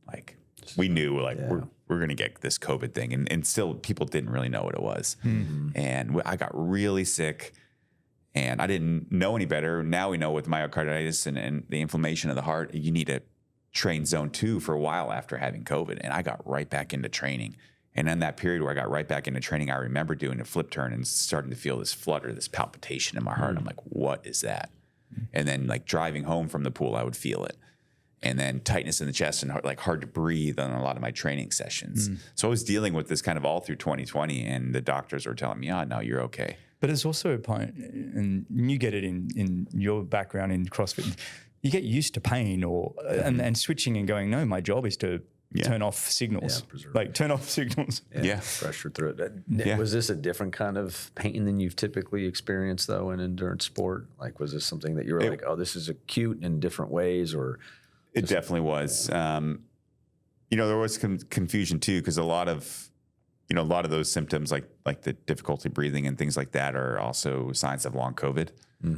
like we knew like we're gonna get this COVID thing, and still people didn't really know what it was. And I got really sick, and I didn't know any better. Now we know with myocarditis and the inflammation of the heart, you need to train zone 2 for a while after having COVID. And I got right back into training. And in that period where I got right back into training, I remember doing a flip turn and starting to feel this flutter, this palpitation in my heart. I'm like, what is that? And then like driving home from the pool, I would feel it. And then tightness in the chest and like hard to breathe on a lot of my training sessions. So I was dealing with this kind of all through 2020, and the doctors were telling me, oh, no, you're okay. But it's also a point, and you get it in your background in CrossFit, you get used to pain and switching and going, no, my job is to turn off signals, turn off signals. Pressure through it. Was this a different kind of pain than you've typically experienced though in endurance sport? Like, was this something that you were like, oh, this is acute in different ways, or? It definitely was. There was confusion too, because a lot of those symptoms, like the difficulty breathing and things like that, are also signs of long COVID.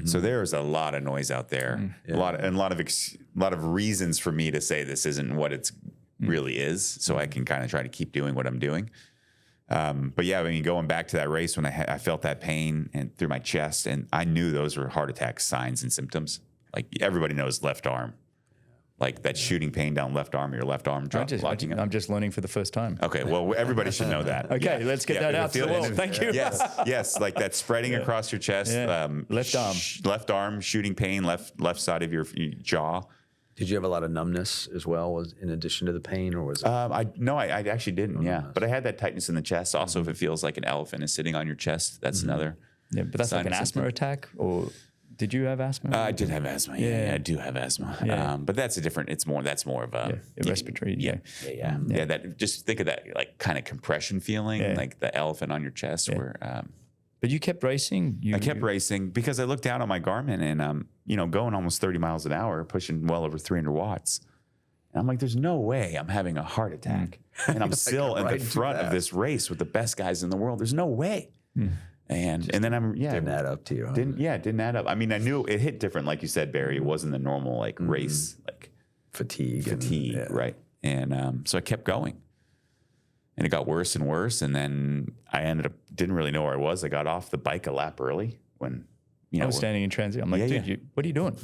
So there was a lot of noise out there, a lot of reasons for me to say this isn't what it's really is. So I can kind of try to keep doing what I'm doing. But yeah, I mean, going back to that race when I felt that pain and through my chest, and I knew those were heart attack signs and symptoms. Like everybody knows left arm. Like that shooting pain down left arm, your left arm locking up. I'm just learning for the first time. Okay, well, everybody should know that. Okay, let's get that out to the world. Thank you. Yes, like that spreading across your chest. Left arm shooting pain, left side of your jaw. Did you have a lot of numbness as well, in addition to the pain, or was it? I actually didn't. But I had that tightness in the chest. Also, if it feels like an elephant is sitting on your chest, that's another. Yeah, but that's like an asthma attack, or did you have asthma? I did have asthma. Yeah, I do have asthma. Yeah. But that's a different. That's more of a respiratory. Yeah. That just think of that like kind of compression feeling, like the elephant on your chest. Where. But you kept racing. I kept racing because I looked down on my Garmin and going almost 30 miles an hour, pushing well over 300 watts. And I'm like, there's no way I'm having a heart attack, and I'm still at the front of this race with the best guys in the world. There's no way. And then didn't add up to you. Huh? Didn't add up. I mean, I knew it hit different, like you said, Barry. It wasn't the normal like race like fatigue, right? And so I kept going, and it got worse and worse. And then I didn't really know where I was. I got off the bike a lap early when. I was standing in transit. I'm like, dude, what are you doing?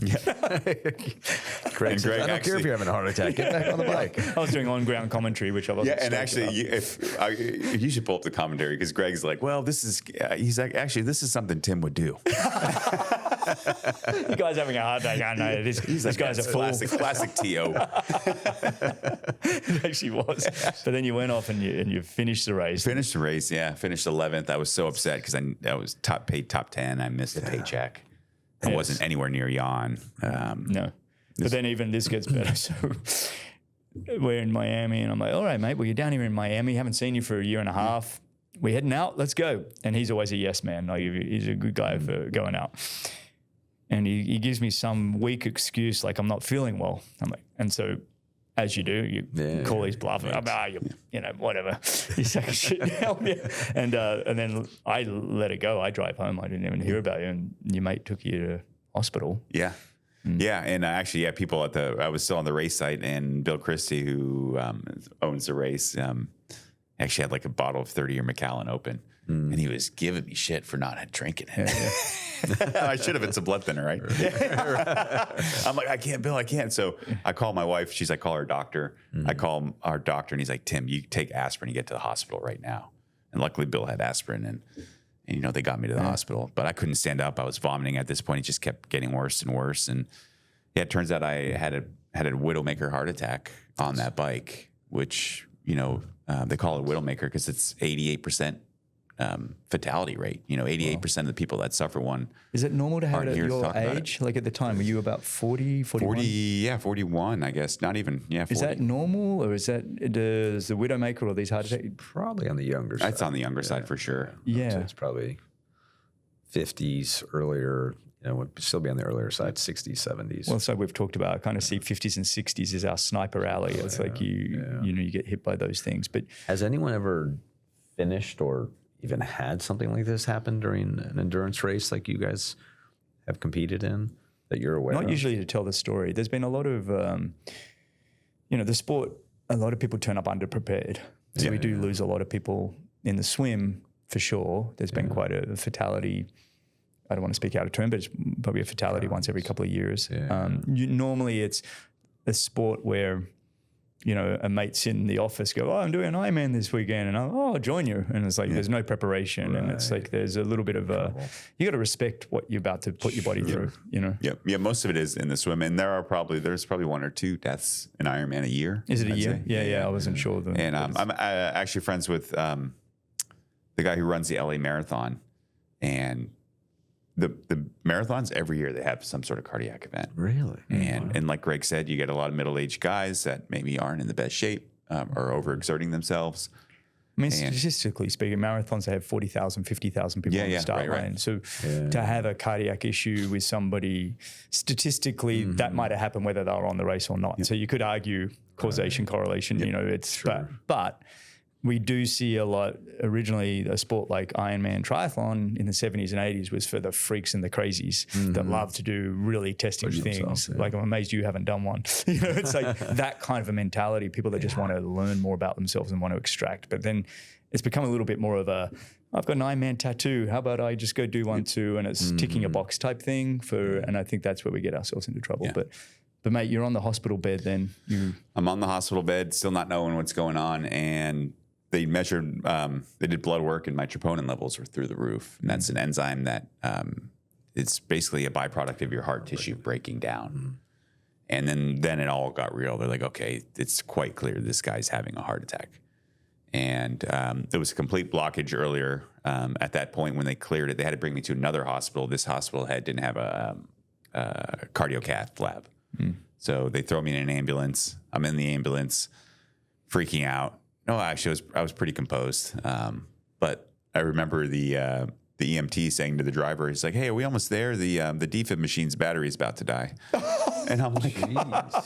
Greg, I don't care if you're having a heart attack. Get back on the bike. I was doing on-ground commentary, which I wasn't. Yeah, and actually, you should pull up the commentary because Greg's like, well, he's like, actually, this is something Tim would do. You guys having a heart attack? I know. This guy's a fool. Classic T.O. It actually was. But then you went off and you finished the race. Finished 11th. I was so upset because I was paid top 10. I missed the paycheck. I wasn't anywhere near Jan. No. But then even this gets better. So we're in Miami, and I'm like, all right, mate, well, you're down here in Miami. Haven't seen you for a year and a half. We're heading out. Let's go. And he's always a yes man. Like, he's a good guy for going out. And he gives me some weak excuse, like I'm not feeling well. I'm like, and so as you do, you call these bluff. You know, whatever. You say shit down. And then I let it go. I drive home. I didn't even hear about you. And your mate took you to hospital. Yeah. Yeah. And actually, people I was still on the race site, and Bill Christie, who owns the race, actually had like a bottle of 30-year Macallan open. And he was giving me shit for not drinking it. I should have. It's a blood thinner, right? I'm like, I can't, Bill, I can't. So I call my wife. She's like, call our doctor. I call our doctor, and he's like, Tim, you take aspirin, you get to the hospital right now. And luckily, Bill had aspirin, and you know, they got me to the hospital. But I couldn't stand up. I was vomiting at this point. It just kept getting worse and worse. And yeah, it turns out I had a widowmaker heart attack on that bike, which, you know, they call it widowmaker because it's 88%. Fatality rate, you know, 88% of the people that suffer one. Is it normal to have it at your age? Like at the time, were you about 40, 41? 40, yeah, 41, I guess. Not even, 40. Is that normal, or is that, does the widowmaker or these heart attacks? Probably on the younger side. It's on the younger side for sure. Yeah. So it's probably 50s, earlier, you know, would still be on the earlier side, 60s, 70s. Well, so we've talked about, I kind of see 50s and 60s as our sniper alley. It's like you know, you get hit by those things. But has anyone ever finished or even had something like this happen during an endurance race like you guys have competed in that you're aware of? Not usually to tell the story. There's been a lot of, you know, the sport, a lot of people turn up underprepared. So we do lose a lot of people in the swim for sure. There's been quite a fatality. I don't want to speak out of turn, but it's probably a fatality once every couple of years. Normally it's a sport where, you know, a mate's in the office go, I'm doing an Ironman this weekend, and I'll join you. And it's like, there's no preparation. And it's like, there's a little bit of you got to respect what you're about to put your body through, you know? Yeah. Most of it is in the swim. And there's probably 1 or 2 deaths in Ironman a year. Is it a year? Yeah. I wasn't sure. And I'm actually friends with the guy who runs the LA Marathon, and the marathons every year, they have some sort of cardiac event. Really? And like Greg said, you get a lot of middle-aged guys that maybe aren't in the best shape or overexerting themselves. I mean, statistically speaking, marathons, they have 40,000, 50,000 people on the start line. So to have a cardiac issue with somebody, statistically, that might have happened whether they were on the race or not. So you could argue causation, correlation, you know, it's, but we do see a lot. Originally, a sport like Ironman triathlon in the 70s and 80s was for the freaks and the crazies that love to do really testing things. Like, I'm amazed you haven't done one. You know, it's like that kind of a mentality. People that just want to learn more about themselves and want to extract. But then it's become a little bit more of a, I've got an Ironman tattoo. How about I just go do one too? And it's ticking a box type thing and I think that's where we get ourselves into trouble. But mate, you're on the hospital bed then. I'm on the hospital bed, still not knowing what's going on. And they measured, they did blood work, and my troponin levels were through the roof. And that's an enzyme that it's basically a byproduct of your heart tissue breaking down. And then it all got real. They're like, okay, it's quite clear this guy's having a heart attack. And there was a complete blockage earlier. At that point, when they cleared it, they had to bring me to another hospital. This hospital didn't have a cardiocath lab. So they throw me in an ambulance. I'm in the ambulance, freaking out. No, actually, I was pretty composed. But I remember the EMT saying to the driver, he's like, "Hey, are we almost there? The defib machine's battery is about to die." And I'm like,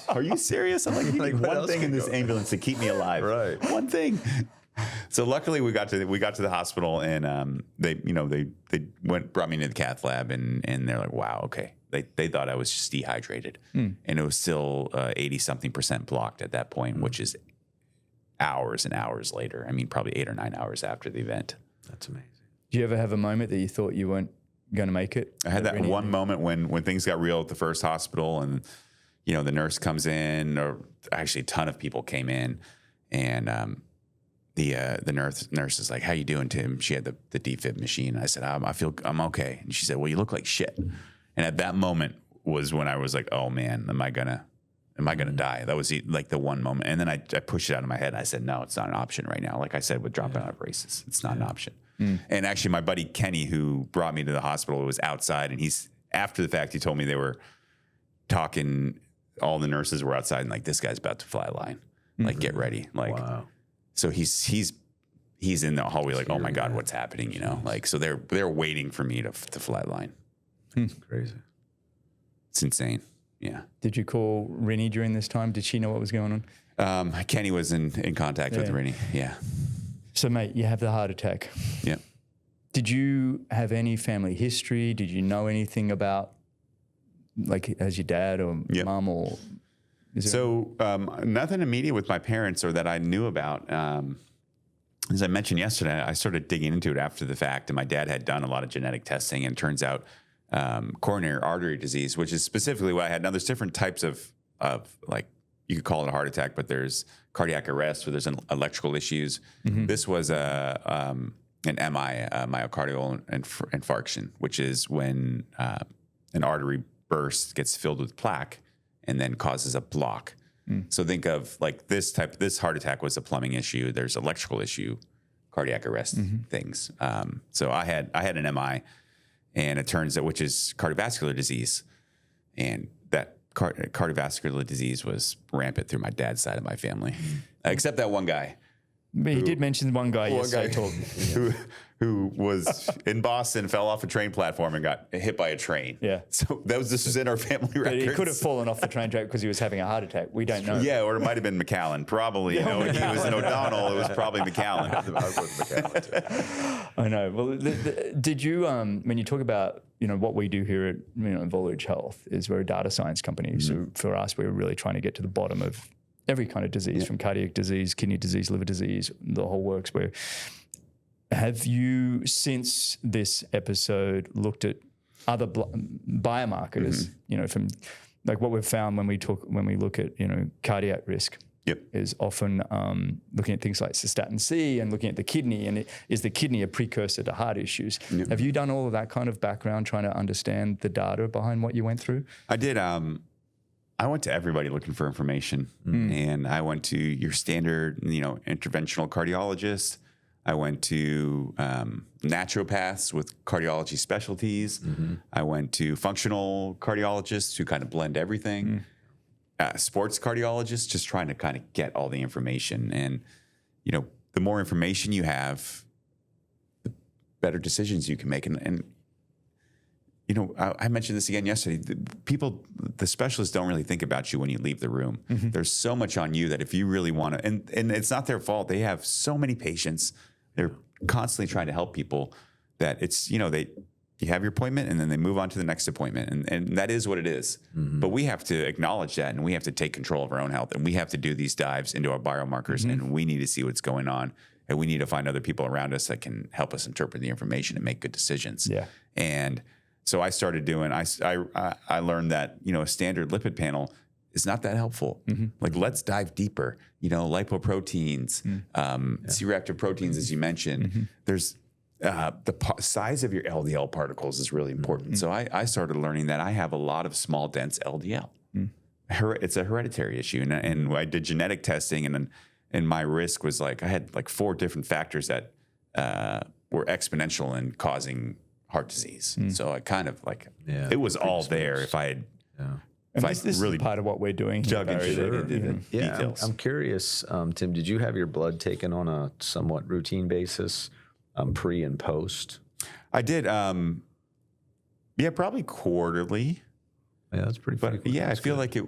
"Are you serious?" I'm like, "You need one thing in this ambulance to keep me alive, right? One thing." So luckily, we got to the hospital, and they brought me into the cath lab, and they're like, "Wow, okay." They thought I was just dehydrated, and it was still 80-something% blocked at that point, which is hours and hours later. I mean, probably 8 or 9 hours after the event. That's amazing. Do you ever have a moment that you thought you weren't going to make it? I had that one moment when things got real at the first hospital, and you know, the nurse comes in, or actually a ton of people came in, and the nurse is like, "How you doing, Tim?" She had the defib machine. I said, I'm okay. And she said, "Well, you look like shit." And at that moment was when I was like, "Oh man, am I gonna die?" That was like the one moment. And then I pushed it out of my head. And I said, "No, it's not an option right now." Like I said, with dropping out of races, it's not an option. And actually, my buddy Kenny, who brought me to the hospital, was outside. And after the fact, he told me they were talking. All the nurses were outside, and like, "This guy's about to fly line. Like, get ready." Like, wow. So he's in the hallway, like, "Oh my God, what's happening?" You know, like, so they're waiting for me to fly line. Crazy. It's insane. Yeah. Did you call Rinny during this time? Did she know what was going on? Kenny was in contact with Rinny. Yeah. So, mate, you have the heart attack. Yeah. Did you have any family history? Did you know anything about, like, as your dad or mom or? So nothing immediate with my parents or that I knew about. As I mentioned yesterday, I started digging into it after the fact, and my dad had done a lot of genetic testing, and it turns out coronary artery disease, which is specifically what I had. Now, there's different types of like, you could call it a heart attack, but there's cardiac arrest where there's electrical issues. This was an MI, myocardial infarction, which is when an artery burst, gets filled with plaque, and then causes a block. So think of like this heart attack was a plumbing issue. There's electrical issue, cardiac arrest things. So I had an MI, and it turns out, which is cardiovascular disease, and that cardiovascular disease was rampant through my dad's side of my family, except that one guy. But he did mention one guy yesterday who was in Boston, fell off a train platform and got hit by a train. Yeah. So this was in our family records. He could have fallen off the train track because he was having a heart attack. We don't know. Yeah, or it might have been McAllen. Probably. You know, if he was in O'Donnell, it was probably McAllen. I know. Well, did you, when you talk about, what we do here at, Volage Health is we're a data science company. So for us, we're really trying to get to the bottom of every kind of disease, from cardiac disease, kidney disease, liver disease, the whole works. Have you, since this episode, looked at other biomarkers? From like what we've found when we look at cardiac risk. Is often looking at things like cystatin C and looking at the kidney, and is the kidney a precursor to heart issues? Have you done all of that kind of background, trying to understand the data behind what you went through? I did. I went to everybody looking for information, and I went to your standard, interventional cardiologist. I went to naturopaths with cardiology specialties. I went to functional cardiologists who kind of blend everything. Sports cardiologists, just trying to kind of get all the information. And, the more information you have, the better decisions you can make. And I mentioned this again yesterday. The specialists don't really think about you when you leave the room. There's so much on you that if you really want to, and it's not their fault. They have so many patients. They're constantly trying to help people that it's, you have your appointment and then they move on to the next appointment. And that is what it is. But we have to acknowledge that, and we have to take control of our own health, and we have to do these dives into our biomarkers, and we need to see what's going on. And we need to find other people around us that can help us interpret the information and make good decisions. Yeah. And so I started doing, I learned that, a standard lipid panel is not that helpful. Like, let's dive deeper, lipoproteins, C-reactive proteins, as you mentioned. There's the size of your LDL particles is really important. So I started learning that I have a lot of small, dense LDL. It's a hereditary issue. And I did genetic testing, and my risk was I had 4 different factors that were exponential in causing heart disease. So I kind of it was all there if I had. And this really is part of what we're doing here, details. I'm curious, Tim, did you have your blood taken on a somewhat routine basis, pre and post? I did. Probably quarterly. Yeah, that's pretty frequent. Yeah, I feel like it.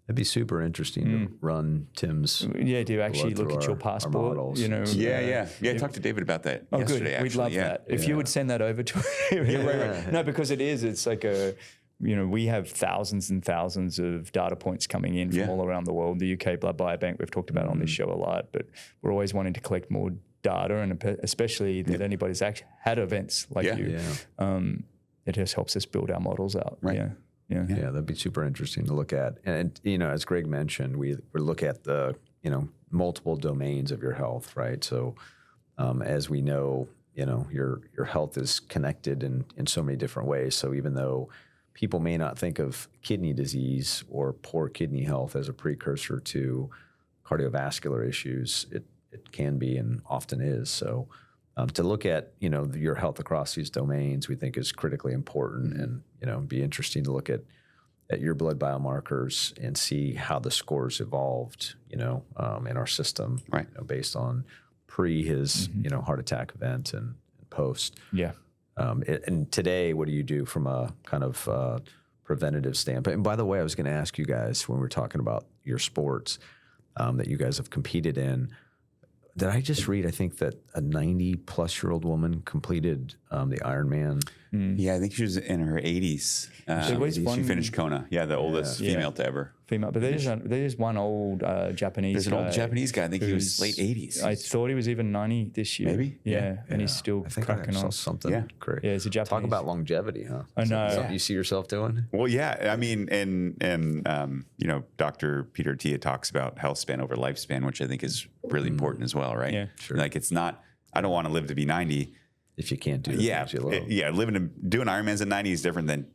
It'd be super interesting to run Tim's. Do you actually look at your passport? I talked to David about that yesterday. Good. We'd love that. If you would send that over to him. No, because it's like we have thousands and thousands of data points coming in from all around the world. The UK Blood Biobank, we've talked about on this show a lot, but we're always wanting to collect more data, and especially that anybody's actually had events like you. It just helps us build our models out. Right. Yeah, that'd be super interesting to look at. And as Greg mentioned, we look at the multiple domains of your health, right? So as we know, your health is connected in so many different ways. So even though people may not think of kidney disease or poor kidney health as a precursor to cardiovascular issues, it can be and often is. So to look at your health across these domains, we think is critically important, and be interesting to look at your blood biomarkers and see how the scores evolved in our system, right? Based on pre his heart attack event and post. Yeah. And today, what do you do from a kind of preventative standpoint. And by the way, I was going to ask you guys when we were talking about your sports that you guys have competed in. Did I just read, I think that a 90-plus-year-old woman completed the Ironman? Yeah, I think she was in her 80s. She finished Kona. Yeah, the oldest female to ever. Female, but there's one old Japanese There's an guy. old Japanese guy. I think he was late 80s. I thought he was even 90 this year. Maybe? Yeah, and he's still I think cracking I saw on. something great. Yeah, it's a Japanese. Talk about longevity, huh? I know. Something you see yourself doing? Well, yeah. I mean, and Dr. Peter Tia talks about healthspan over lifespan, which I think is really important as well, right? Yeah, sure. Like it's not, I don't want to live to be 90. If you can't do the Yeah. things you love. Doing Ironmans at 90 is different than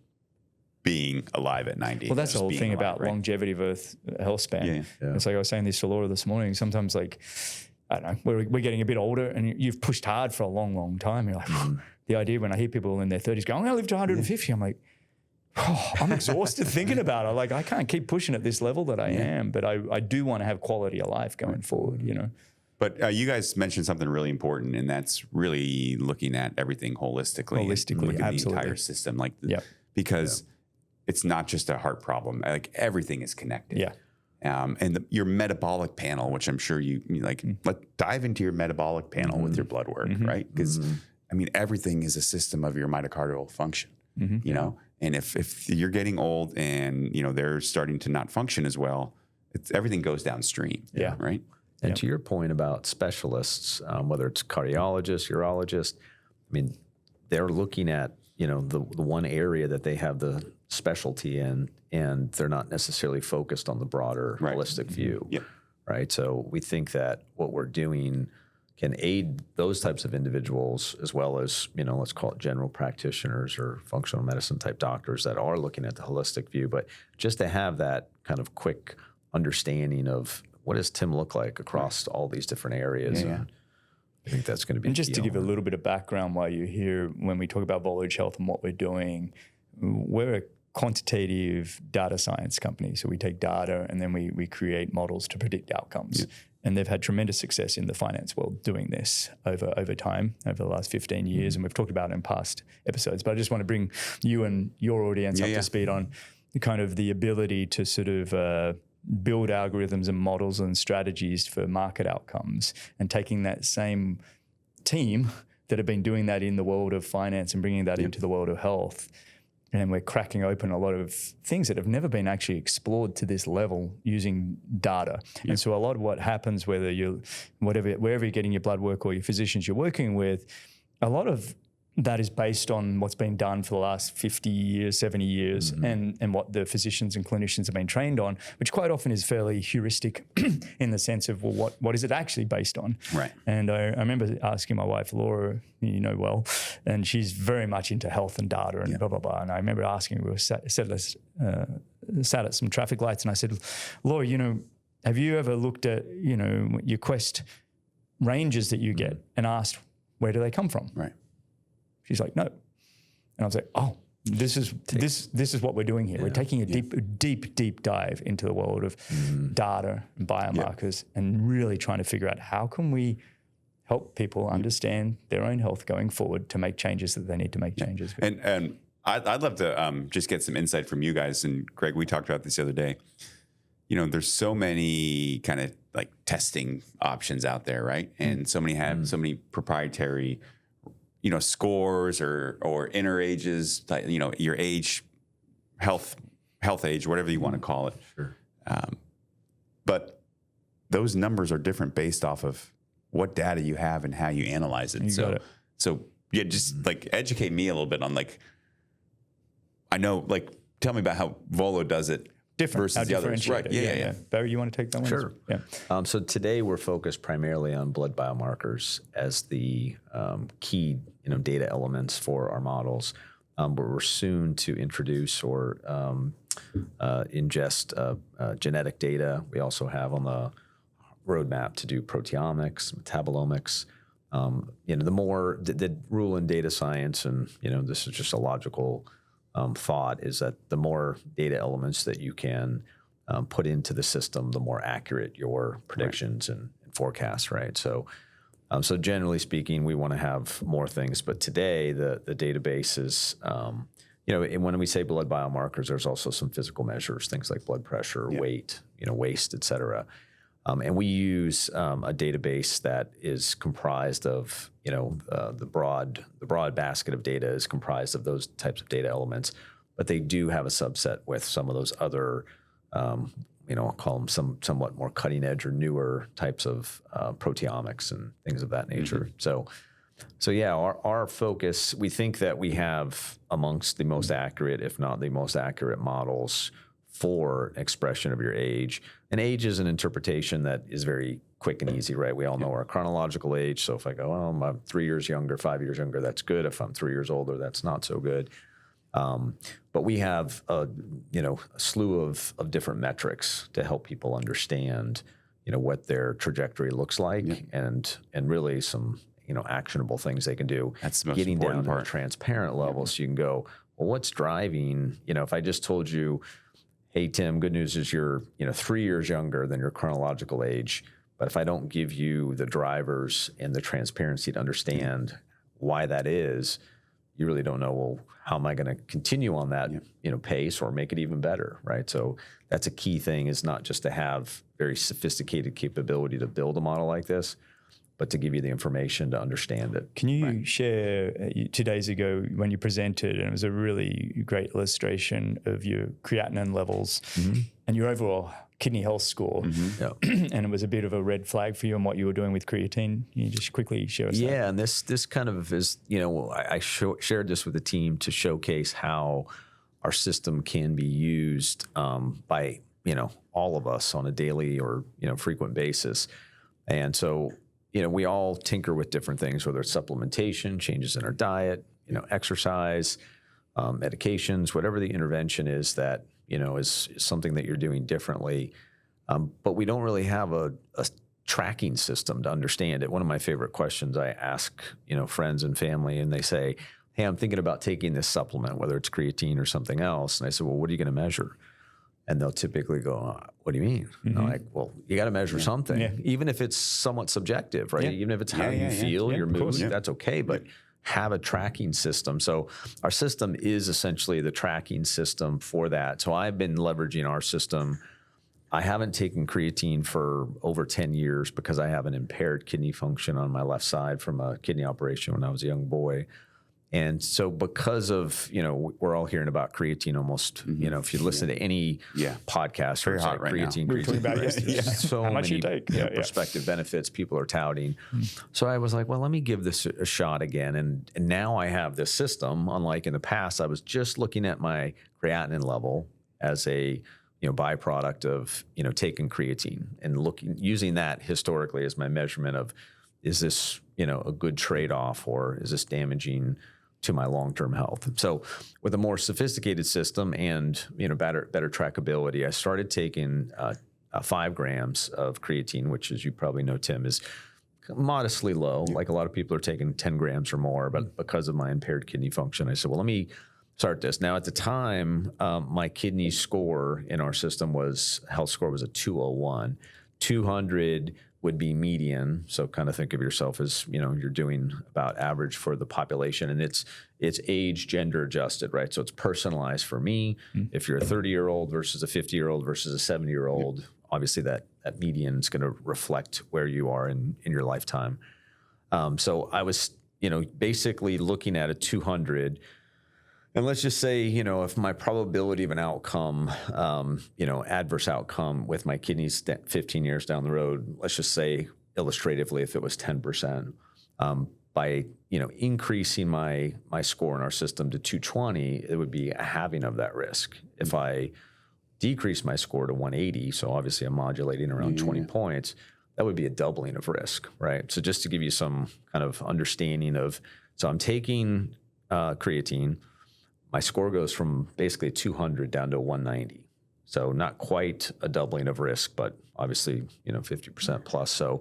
being alive at 90. Well, that's the Just whole being thing alive, about right? longevity versus health span. Yeah. It's like I was saying this to Laura this morning. Sometimes, like, I don't know, we're getting a bit older and you've pushed hard for a long, long time. You're like, the idea when I hear people in their 30s go, I'm going to live to 150, I'm like, I'm exhausted thinking about it. Like, I can't keep pushing at this level that I am, but I do want to have quality of life going forward, you know? But you guys mentioned something really important, and that's really looking at everything holistically. Holistically, looking at the absolutely. entire system. Like, Yep. because it's not just a heart problem. Like, everything is connected. Yeah. And your metabolic panel, which I'm sure you like, dive into your metabolic panel with your blood work, right? Because I mean, everything is a system of your mitochondrial function, you know? And if you're getting old and, you know, they're starting to not function as well, everything goes downstream, Yeah. right? And to your point about specialists, whether it's cardiologist, urologist, I mean, they're looking at, you know, the one area that they have the specialty in, and they're not necessarily focused on the broader holistic view, Yep. right? So we think that what we're doing can aid those types of individuals as well as, you know, let's call it general practitioners or functional medicine type doctors that are looking at the holistic view. But just to have that kind of quick understanding of what does Tim look like across all these different areas. Yeah. And I think that's going to be And just to key give a little bit of background while you're here, when we talk about Volage Health and what we're doing, we're a quantitative data science company. So we take data and then we create models to predict outcomes. And they've had tremendous success in the finance world doing this over time, over the last 15 years. And we've talked about it in past episodes. But I just want to bring you and your audience up to speed on the kind of the ability to sort of build algorithms and models and strategies for market outcomes, and taking that same team that have been doing that in the world of finance and bringing that into the world of health. And we're cracking open a lot of things that have never been actually explored to this level using data. And so a lot of what happens, whether you're, wherever you're getting your blood work or your physicians you're working with, a lot of that is based on what's been done for the last 50 years, 70 years, and what the physicians and clinicians have been trained on, which quite often is fairly heuristic in the sense of, well, what is it actually based on? Right. And I remember asking my wife, Laura, you know well, and she's very much into health and data and blah, blah, blah. And I remember asking her, we were sat at some traffic lights, and I said, Laura, you know, have you ever looked at, you know, your Quest ranges that you get and asked, where do they come from? Right. She's like, no. And I was like, oh, this is what we're doing here. We're taking a deep dive into the world of data and biomarkers and really trying to figure out how can we help people understand their own health going forward to make changes that they need to make changes. And I'd love to just get some insight from you guys. And Greg, we talked about this the other day. You know, there's so many kind of like testing options out there, right? And so many have so many proprietary, you know, scores or inner ages, you know, your age, health age, whatever you want to call it. Sure. But those numbers are different based off of what data you have and how you analyze it. So yeah, just like educate me a little bit on like, I know, like, tell me about how Volo does it Different versus the others. Right. Yeah. Barry, you want to take that one? Sure. Yeah. So today we're focused primarily on blood biomarkers as the key, you know, data elements for our models. But we're soon to introduce or ingest genetic data. We also have on the roadmap to do proteomics, metabolomics. You know, the more the rule in data science, and you know, this is just a logical thought, is that the more data elements that you can put into the system, the more accurate your predictions and forecasts, right? So, so generally speaking, we want to have more things. But today, the database is, you and when we say blood biomarkers, there's also some physical measures, things like blood pressure, weight, waist, et cetera. And we use a database that is comprised of, the broad basket of data is comprised of those types of data elements, but they do have a subset with some of those other, I'll call them somewhat more cutting edge or newer types of proteomics and things of that nature. So yeah, our focus, we think that we have amongst the most accurate, if not the most accurate models for expression of your age. And age is an interpretation that is very quick and easy, right? We all know our chronological age. So if I go, I'm 3 years younger, 5 years younger, that's good. If I'm 3 years older, that's not so good. But we have a slew of different metrics to help people understand, what their trajectory looks like and really some, actionable things they can do. That's the most getting important down part. to a transparent level. So you can go, well, what's driving, if I just told you, hey, Tim, good news is you're, 3 years younger than your chronological age. But if I don't give you the drivers and the transparency to understand why that is, you really don't know, well, how am I going to continue on that, pace or make it even better, right? So that's a key thing, is not just to have very sophisticated capability to build a model like this, but to give you the information to understand it. Can you share 2 days ago when you presented, and it was a really great illustration of your creatinine levels and your overall kidney health score, and it was a bit of a red flag for you on what you were doing with creatine. Can you just quickly share us that? Yeah, and this kind of is, I shared this with the team to showcase how our system can be used by, all of us on a daily or, frequent basis. And so, we all tinker with different things, whether it's supplementation, changes in our diet, exercise, medications, whatever the intervention is that, is something that you're doing differently. But we don't really have a tracking system to understand it. One of my favorite questions I ask, friends and family, and they say, hey, I'm thinking about taking this supplement, whether it's creatine or something else. And I said, well, what are you going to measure? And they'll typically go, what do you mean? And I'm like, well, you got to measure something, even if it's somewhat subjective, right? Even if it's how you feel, your mood, that's okay. But have a tracking system. So our system is essentially the tracking system for that. So I've been leveraging our system. I haven't taken creatine for over 10 years because I have an impaired kidney function on my left side from a kidney operation when I was a young boy. And so because of, we're all hearing about creatine almost, if you listen to any podcast, very hot right creatine, now. We were talking about yesterday. So How much many you take? prospective benefits people are touting. So I was like, well, let me give this a shot again. And now I have this system. Unlike in the past, I was just looking at my creatinine level as a byproduct of taking creatine and using that historically as my measurement of, is this a good trade-off, or is this damaging to my long-term health? So with a more sophisticated system and better trackability, I started taking 5 grams of creatine, which, as you probably know, Tim, is modestly low. Like a lot of people are taking 10 grams or more, but because of my impaired kidney function, I said, well, let me start this. Now, at the time, my kidney score in our system health score was a 201. 200 would be median. So kind of think of yourself as, you're doing about average for the population, and it's age, gender adjusted, right? So it's personalized for me. If you're a 30-year-old versus a 50-year-old versus a 70-year-old, obviously that median is going to reflect where you are in your lifetime. So I was, basically looking at a 200. And let's just say, if my probability of an outcome, adverse outcome with my kidneys 15 years down the road, let's just say illustratively, if it was 10%, by, increasing my score in our system to 220, it would be a halving of that risk. If I decrease my score to 180, so obviously I'm modulating around 20 points, that would be a doubling of risk, right? So just to give you some kind of understanding of, so I'm taking creatine, my score goes from basically 200 down to 190. So not quite a doubling of risk, but obviously, 50% plus. So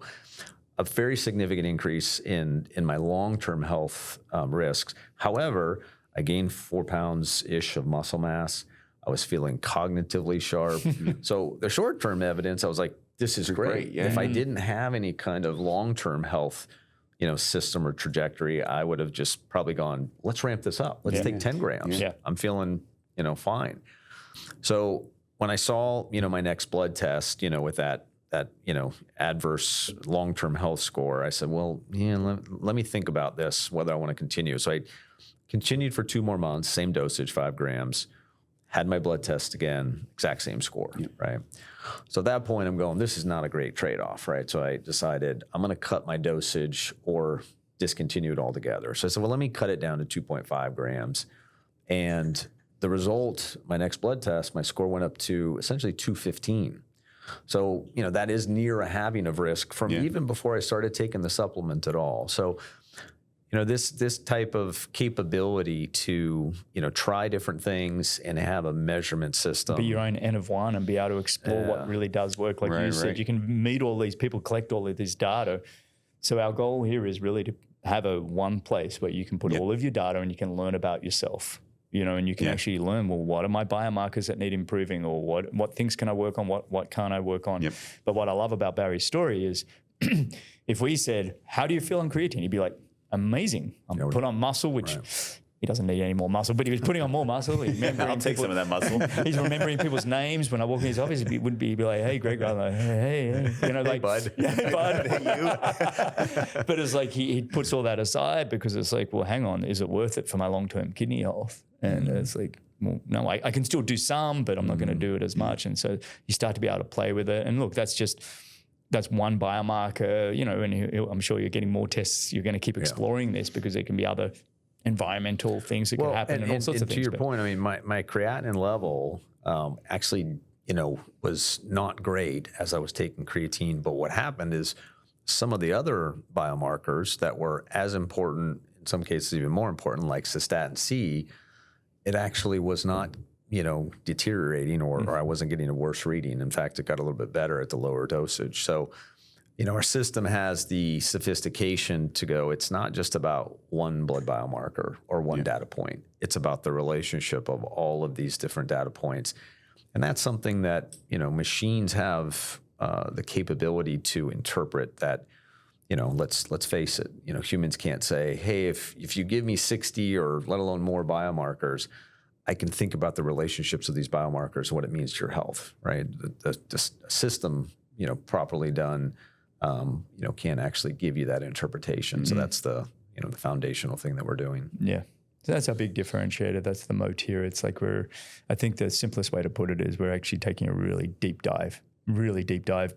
a very significant increase in my long-term health risks. However, I gained 4 pounds-ish of muscle mass. I was feeling cognitively sharp. So the short-term evidence, I was like, this is great. If I didn't have any kind of long-term health system or trajectory, I would have just probably gone, let's ramp this up. Let's take 10 grams. Yeah. I'm feeling, fine. So when I saw, my next blood test, with that adverse long-term health score, I said, well, let me think about this, whether I want to continue. So I continued for 2 more months, same dosage, 5 grams, had my blood test again, exact same score, right? So at that point, I'm going, this is not a great trade-off, right? So I decided I'm going to cut my dosage or discontinue it altogether. So I said, well, let me cut it down to 2.5 grams. And the result, my next blood test, my score went up to essentially 215. So, that is near a halving of risk from even before I started taking the supplement at all. So, this type of capability to, try different things and have a measurement system. Be your own N of one and be able to explore what really does work. Like you said, you can meet all these people, collect all of this data. So our goal here is really to have one place where you can put all of your data and you can learn about yourself. And you can actually learn, well, what are my biomarkers that need improving, or what things can I work on, what can't I work on? But what I love about Barry's story is if we said, how do you feel on creatine? He'd be like, amazing. I'm put on muscle, which he doesn't need any more muscle, but he was putting on more muscle. I'll take some of that muscle. He's remembering people's names. When I walk in his office, he wouldn't be like, hey, Greg. I'm like, hey. Like, bud. Yeah, bud. But it's like he puts all that aside because it's like, well, hang on, is it worth it for my long-term kidney health? And it's like, well, no, I can still do some, but I'm not going to do it as much. And so you start to be able to play with it. And look, that's one biomarker, and I'm sure you're getting more tests. You're going to keep exploring this because there can be other environmental things that can happen and all sorts of things. To your point, I mean, my creatinine level actually, was not great as I was taking creatine. But what happened is some of the other biomarkers that were as important, in some cases even more important, like cystatin C, it actually was not, deteriorating or I wasn't getting a worse reading. In fact, it got a little bit better at the lower dosage. So, our system has the sophistication to go, it's not just about one blood biomarker or one data point. It's about the relationship of all of these different data points. And that's something that, machines have the capability to interpret that. Let's face it, humans can't say, hey, if you give me 60 or let alone more biomarkers, I can think about the relationships of these biomarkers and what it means to your health, right? The system, properly done, can actually give you that interpretation. So that's the the foundational thing that we're doing. Yeah. So that's our big differentiator. That's the moat here. It's like I think the simplest way to put it is we're actually taking a really deep dive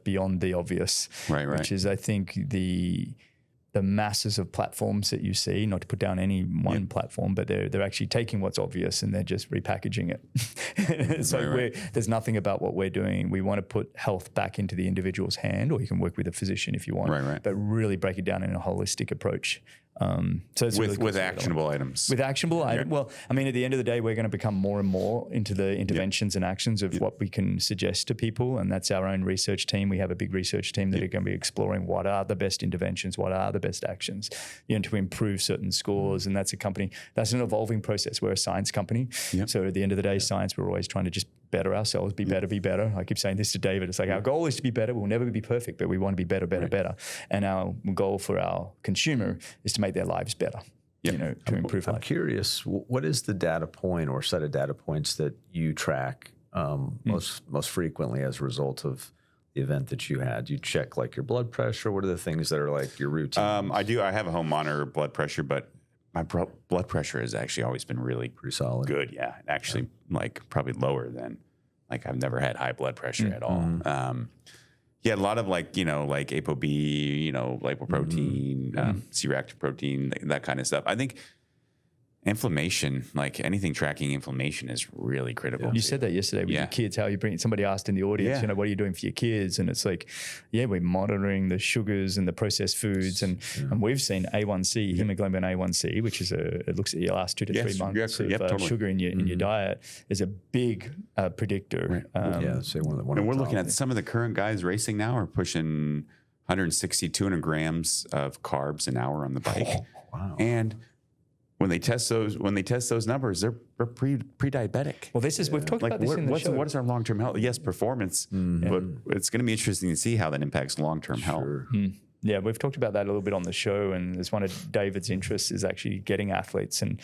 beyond the obvious, right. Which is, I think, the masses of platforms that you see, not to put down any one platform, but they're actually taking what's obvious and they're just repackaging it. It's there's nothing about what we're doing. We want to put health back into the individual's hand, or you can work with a physician if you want, but really break it down in a holistic approach. So it's with actionable items. With actionable items. Well, I mean, at the end of the day, we're going to become more and more into the interventions and actions of what we can suggest to people. And that's our own research team. We have a big research team that are going to be exploring what are the best interventions, what are the best actions, to improve certain scores. And that's an evolving process. We're a science company. So at the end of the day, science, we're always trying to just better ourselves, be better. I keep saying this to David. It's like our goal is to be better. We'll never be perfect, but we want to be better. And our goal for our consumer is to make their lives better, to improve life. I'm curious, what is the data point or set of data points that you track most frequently as a result of the event that you had? Do you check like your blood pressure? What are the things that are like your routine? I do. I have a home monitor blood pressure, but my blood pressure has actually always been really pretty solid. Good, yeah. Actually, like probably lower than, like I've never had high blood pressure at all. A lot of like ApoB, lipoprotein, C-reactive protein, that kind of stuff. I think inflammation, like anything tracking inflammation, is really critical. You said that yesterday with your kids, how you bring, somebody asked in the audience, what are you doing for your kids? And it's like, we're monitoring the sugars and the processed foods. And we've seen A1C, hemoglobin A1C, which is it looks at your last 2 to 3 months of sugar in your diet, is a big predictor. And we're looking at some of the current guys racing now are pushing 160, 200 grams of carbs an hour on the bike. Oh, wow. And when they test those numbers, they're pre-diabetic. Well, we've talked about this in the show. What is our long-term health? Yes, performance, but it's going to be interesting to see how that impacts long-term health. Yeah, we've talked about that a little bit on the show, and it's one of David's interests is actually getting athletes and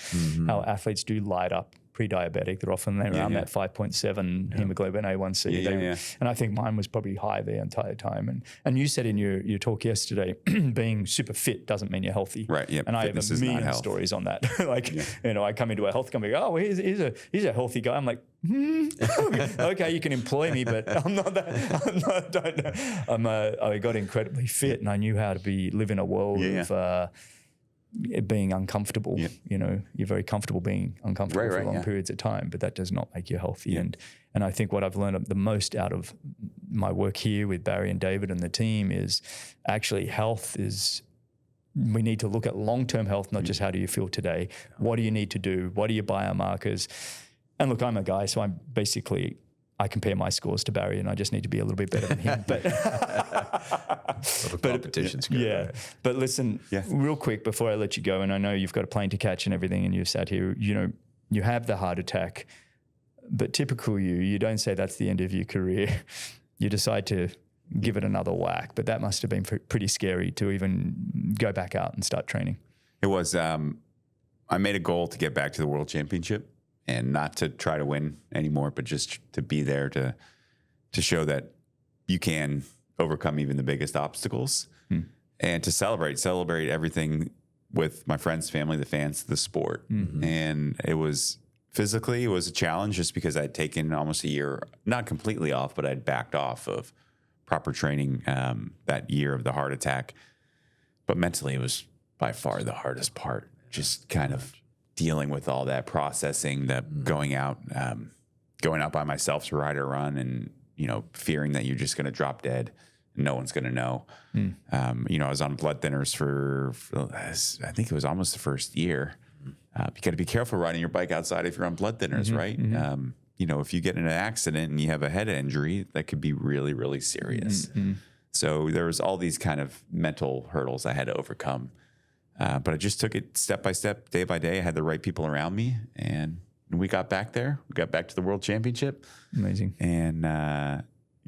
how athletes do light up pre-diabetic. They're often around that 5.7 hemoglobin A1C. And I think mine was probably high the entire time. And you said in your talk yesterday, being super fit doesn't mean you're healthy. Right. Yeah. And I have a million stories on that. Like, you know, I come into a health company, oh, he's a healthy guy. I'm like, okay, you can employ me, but I'm not that. I got incredibly fit, and I knew how to live in a world of being uncomfortable. You know, you're very comfortable being uncomfortable for long periods of time, but that does not make you healthy. And I think what I've learned the most out of my work here with Barry and David and the team is actually health is. We need to look at long-term health, not just how do you feel today. What do you need to do? What are your biomarkers? And look, I'm a guy, so I compare my scores to Barry, and I just need to be a little bit better than him. But competition's good. Yeah. Right? But listen, real quick before I let you go, and I know you've got a plane to catch and everything, and you've sat here, you know, you have the heart attack, but typical you don't say that's the end of your career. You decide to give it another whack, but that must have been pretty scary to even go back out and start training. It was, I made a goal to get back to the World Championship. And not to try to win anymore, but just to be there to show that you can overcome even the biggest obstacles, and to celebrate everything with my friends, family, the fans, the sport. And it was physically, it was a challenge just because I'd taken almost a year, not completely off, but I'd backed off of proper training that year of the heart attack. But mentally, it was by far the hardest part, just kind of dealing with all that processing, that going out by myself to ride or run, and, you know, fearing that you're just going to drop dead and no one's going to know. You know, I was on blood thinners for I think it was almost the first year. You got to be careful riding your bike outside if you're on blood thinners, right? You know, if you get in an accident and you have a head injury, that could be really, really serious. So there was all these kind of mental hurdles I had to overcome. But I just took it step by step, day by day. I had the right people around me, and we got back there. We got back to the World Championship. Amazing. And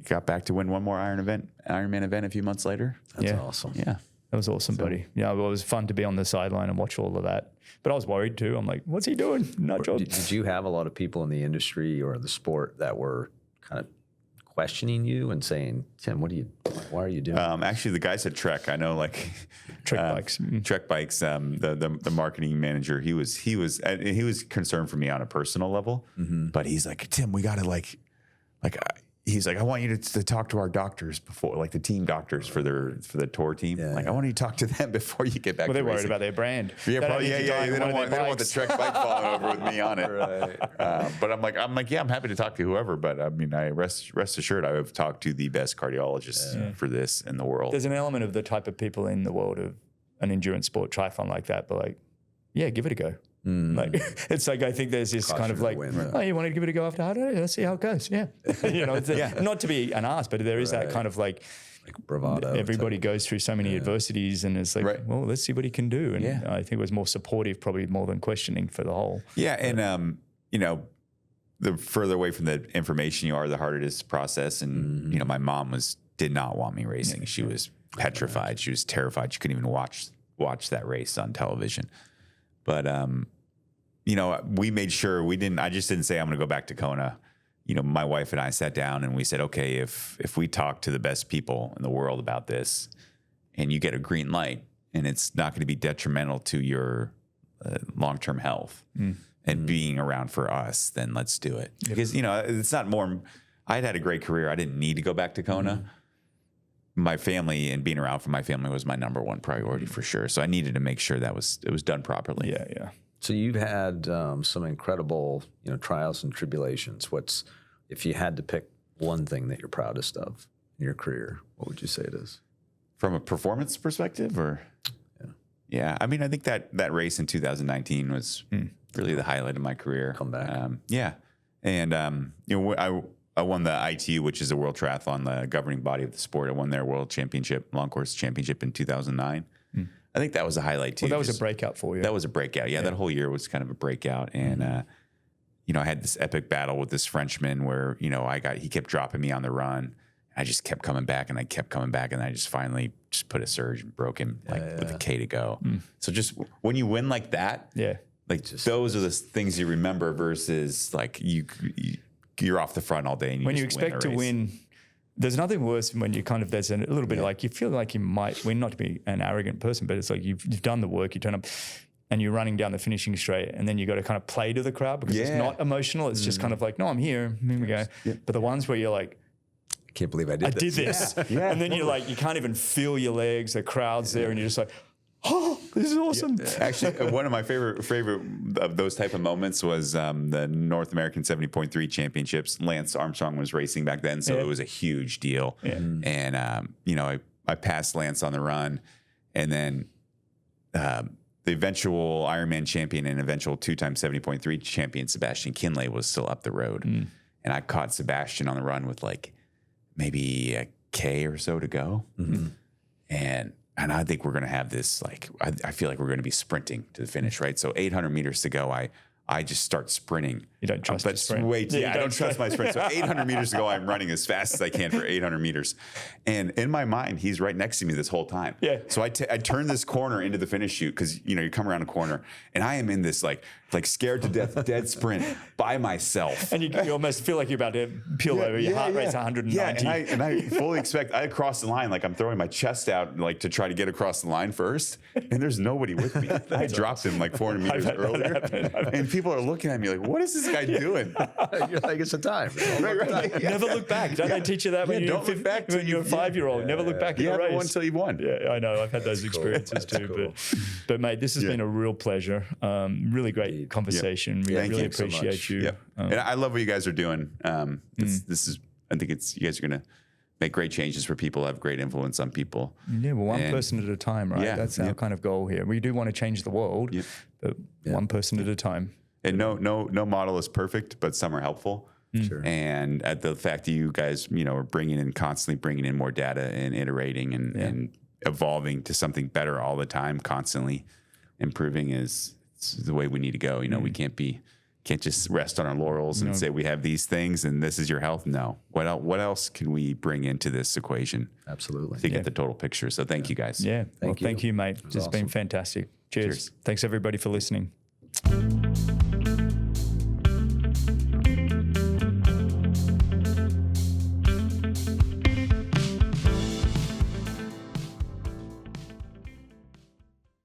got back to win one more Ironman event a few months later. That's awesome. Yeah. That was awesome, buddy. Yeah, well, it was fun to be on the sideline and watch all of that. But I was worried too. I'm like, what's he doing? Not job. Did you have a lot of people in the industry or the sport that were kind of questioning you and saying, Tim, why are you doing this? Actually, the guys at Trek, I know, like Trek Bikes. Trek Bikes, the marketing manager, he was concerned for me on a personal level, but he's like, Tim, we got to he's like, I want you to talk to our doctors before, like the team doctors for the tour team. Like, I want you to talk to them before you get back. Well, to they're worried raying. about their brand. Yeah, probably. Yeah. They don't want the Trek bike falling over with me on it. Right. But I'm like, yeah, I'm happy to talk to whoever. But I mean, I rest assured, I have talked to the best cardiologists for this in the world. There's an element of the type of people in the world of an endurance sport, triathlon like that, but like, yeah, give it a go. Like, it's like, I think there's this kind of like, oh, you want to give it a go after hard? Let's see how it goes. Yeah. You know, not to be an ass, but there is that kind of like bravado. Everybody goes through so many adversities, and it's like, well, let's see what he can do. And I think it was more supportive, probably more than questioning for the whole. Yeah. And, you know, the further away from the information you are, the harder it is to process. And, you know, my mom did not want me racing. She was petrified. She was terrified. She couldn't even watch that race on television. But, you know, we made sure I just didn't say I'm going to go back to Kona. You know, my wife and I sat down and we said, okay, if we talk to the best people in the world about this and you get a green light and it's not going to be detrimental to your long-term health and being around for us, then let's do it. Because, you know, it's not more, I'd had a great career. I didn't need to go back to Kona. My family and being around for my family was my number one priority for sure. So I needed to make sure it was done properly. Yeah. So you've had some incredible, you know, trials and tribulations. If you had to pick one thing that you're proudest of in your career, what would you say it is? From a performance perspective, or? Yeah. I mean, I think that race in 2019 was really the highlight of my career. Come back. Yeah. And, you know, I won the ITU, which is the World Triathlon, the governing body of the sport. I won their World Championship, long course championship in 2009. I think that was a highlight too. Well, that was a breakout for you. That was a breakout. Yeah, that whole year was kind of a breakout. And, you know, I had this epic battle with this Frenchman where, you know, he kept dropping me on the run. I just kept coming back and I kept coming back, and I just finally just put a surge and broke him with a K to go. So just when you win like that, like those are the things you remember versus like you're off the front all day. And when you expect to win, there's nothing worse than when you kind of, there's a little bit like you feel like you might win, not to be an arrogant person, but it's like you've done the work, you turn up and you're running down the finishing straight, and then you got to kind of play to the crowd because it's not emotional. It's just kind of like, no, I'm here. Here we go. But the ones where you're like, I can't believe I did this. And then you're like, you can't even feel your legs, the crowd's there, and you're just like, oh, this is awesome. Actually, one of my favorite of those type of moments was the North American 70.3 Championships. Lance Armstrong was racing back then, so it was a huge deal. And you know, I passed Lance on the run, and then the eventual Ironman champion and eventual 2-time 70.3 champion Sebastian Kinley was still up the road, and I caught Sebastian on the run with like maybe a K or so to go, and I think we're going to have this, like, I feel like we're going to be sprinting to the finish, right? So 800 meters to go, I just start sprinting. You don't trust your sprint. I don't trust my sprint. So 800 meters to go, I'm running as fast as I can for 800 meters. And in my mind, he's right next to me this whole time. So I turn this corner into the finish chute because, you know, you come around a corner and I am in this like scared to death, dead sprint by myself. And you almost feel like you're about to peel over. Your heart rate's 190. Yeah, and I fully expect, I cross the line, like I'm throwing my chest out like to try to get across the line first. And there's nobody with me. I dropped him like 400 meters earlier. And people are looking at me like, what is this guy doing? You're like, it's a time. Never look back. Don't they teach you that when you're when you're a 5-year-old? Never look back at a race. You haven't won until you've won. Yeah, I know. I've had those experiences too. But mate, this has been a real pleasure. Really great conversation. We really appreciate you. And I love what you guys are doing. This is, I think you guys are going to make great changes for people, have great influence on people. Yeah, well, one person at a time, right? That's our kind of goal here. We do want to change the world, but one person at a time. And no model is perfect, but some are helpful. Sure. And at the fact that you guys, you know, are constantly bringing in more data and iterating and evolving to something better all the time, constantly improving is the way we need to go. You know, we can't just rest on our laurels and say we have these things and this is your health. No. What else can we bring into this equation? Absolutely. To get the total picture. So thank you guys. Yeah. Thank you, mate. It's been fantastic. Cheers. Thanks everybody for listening.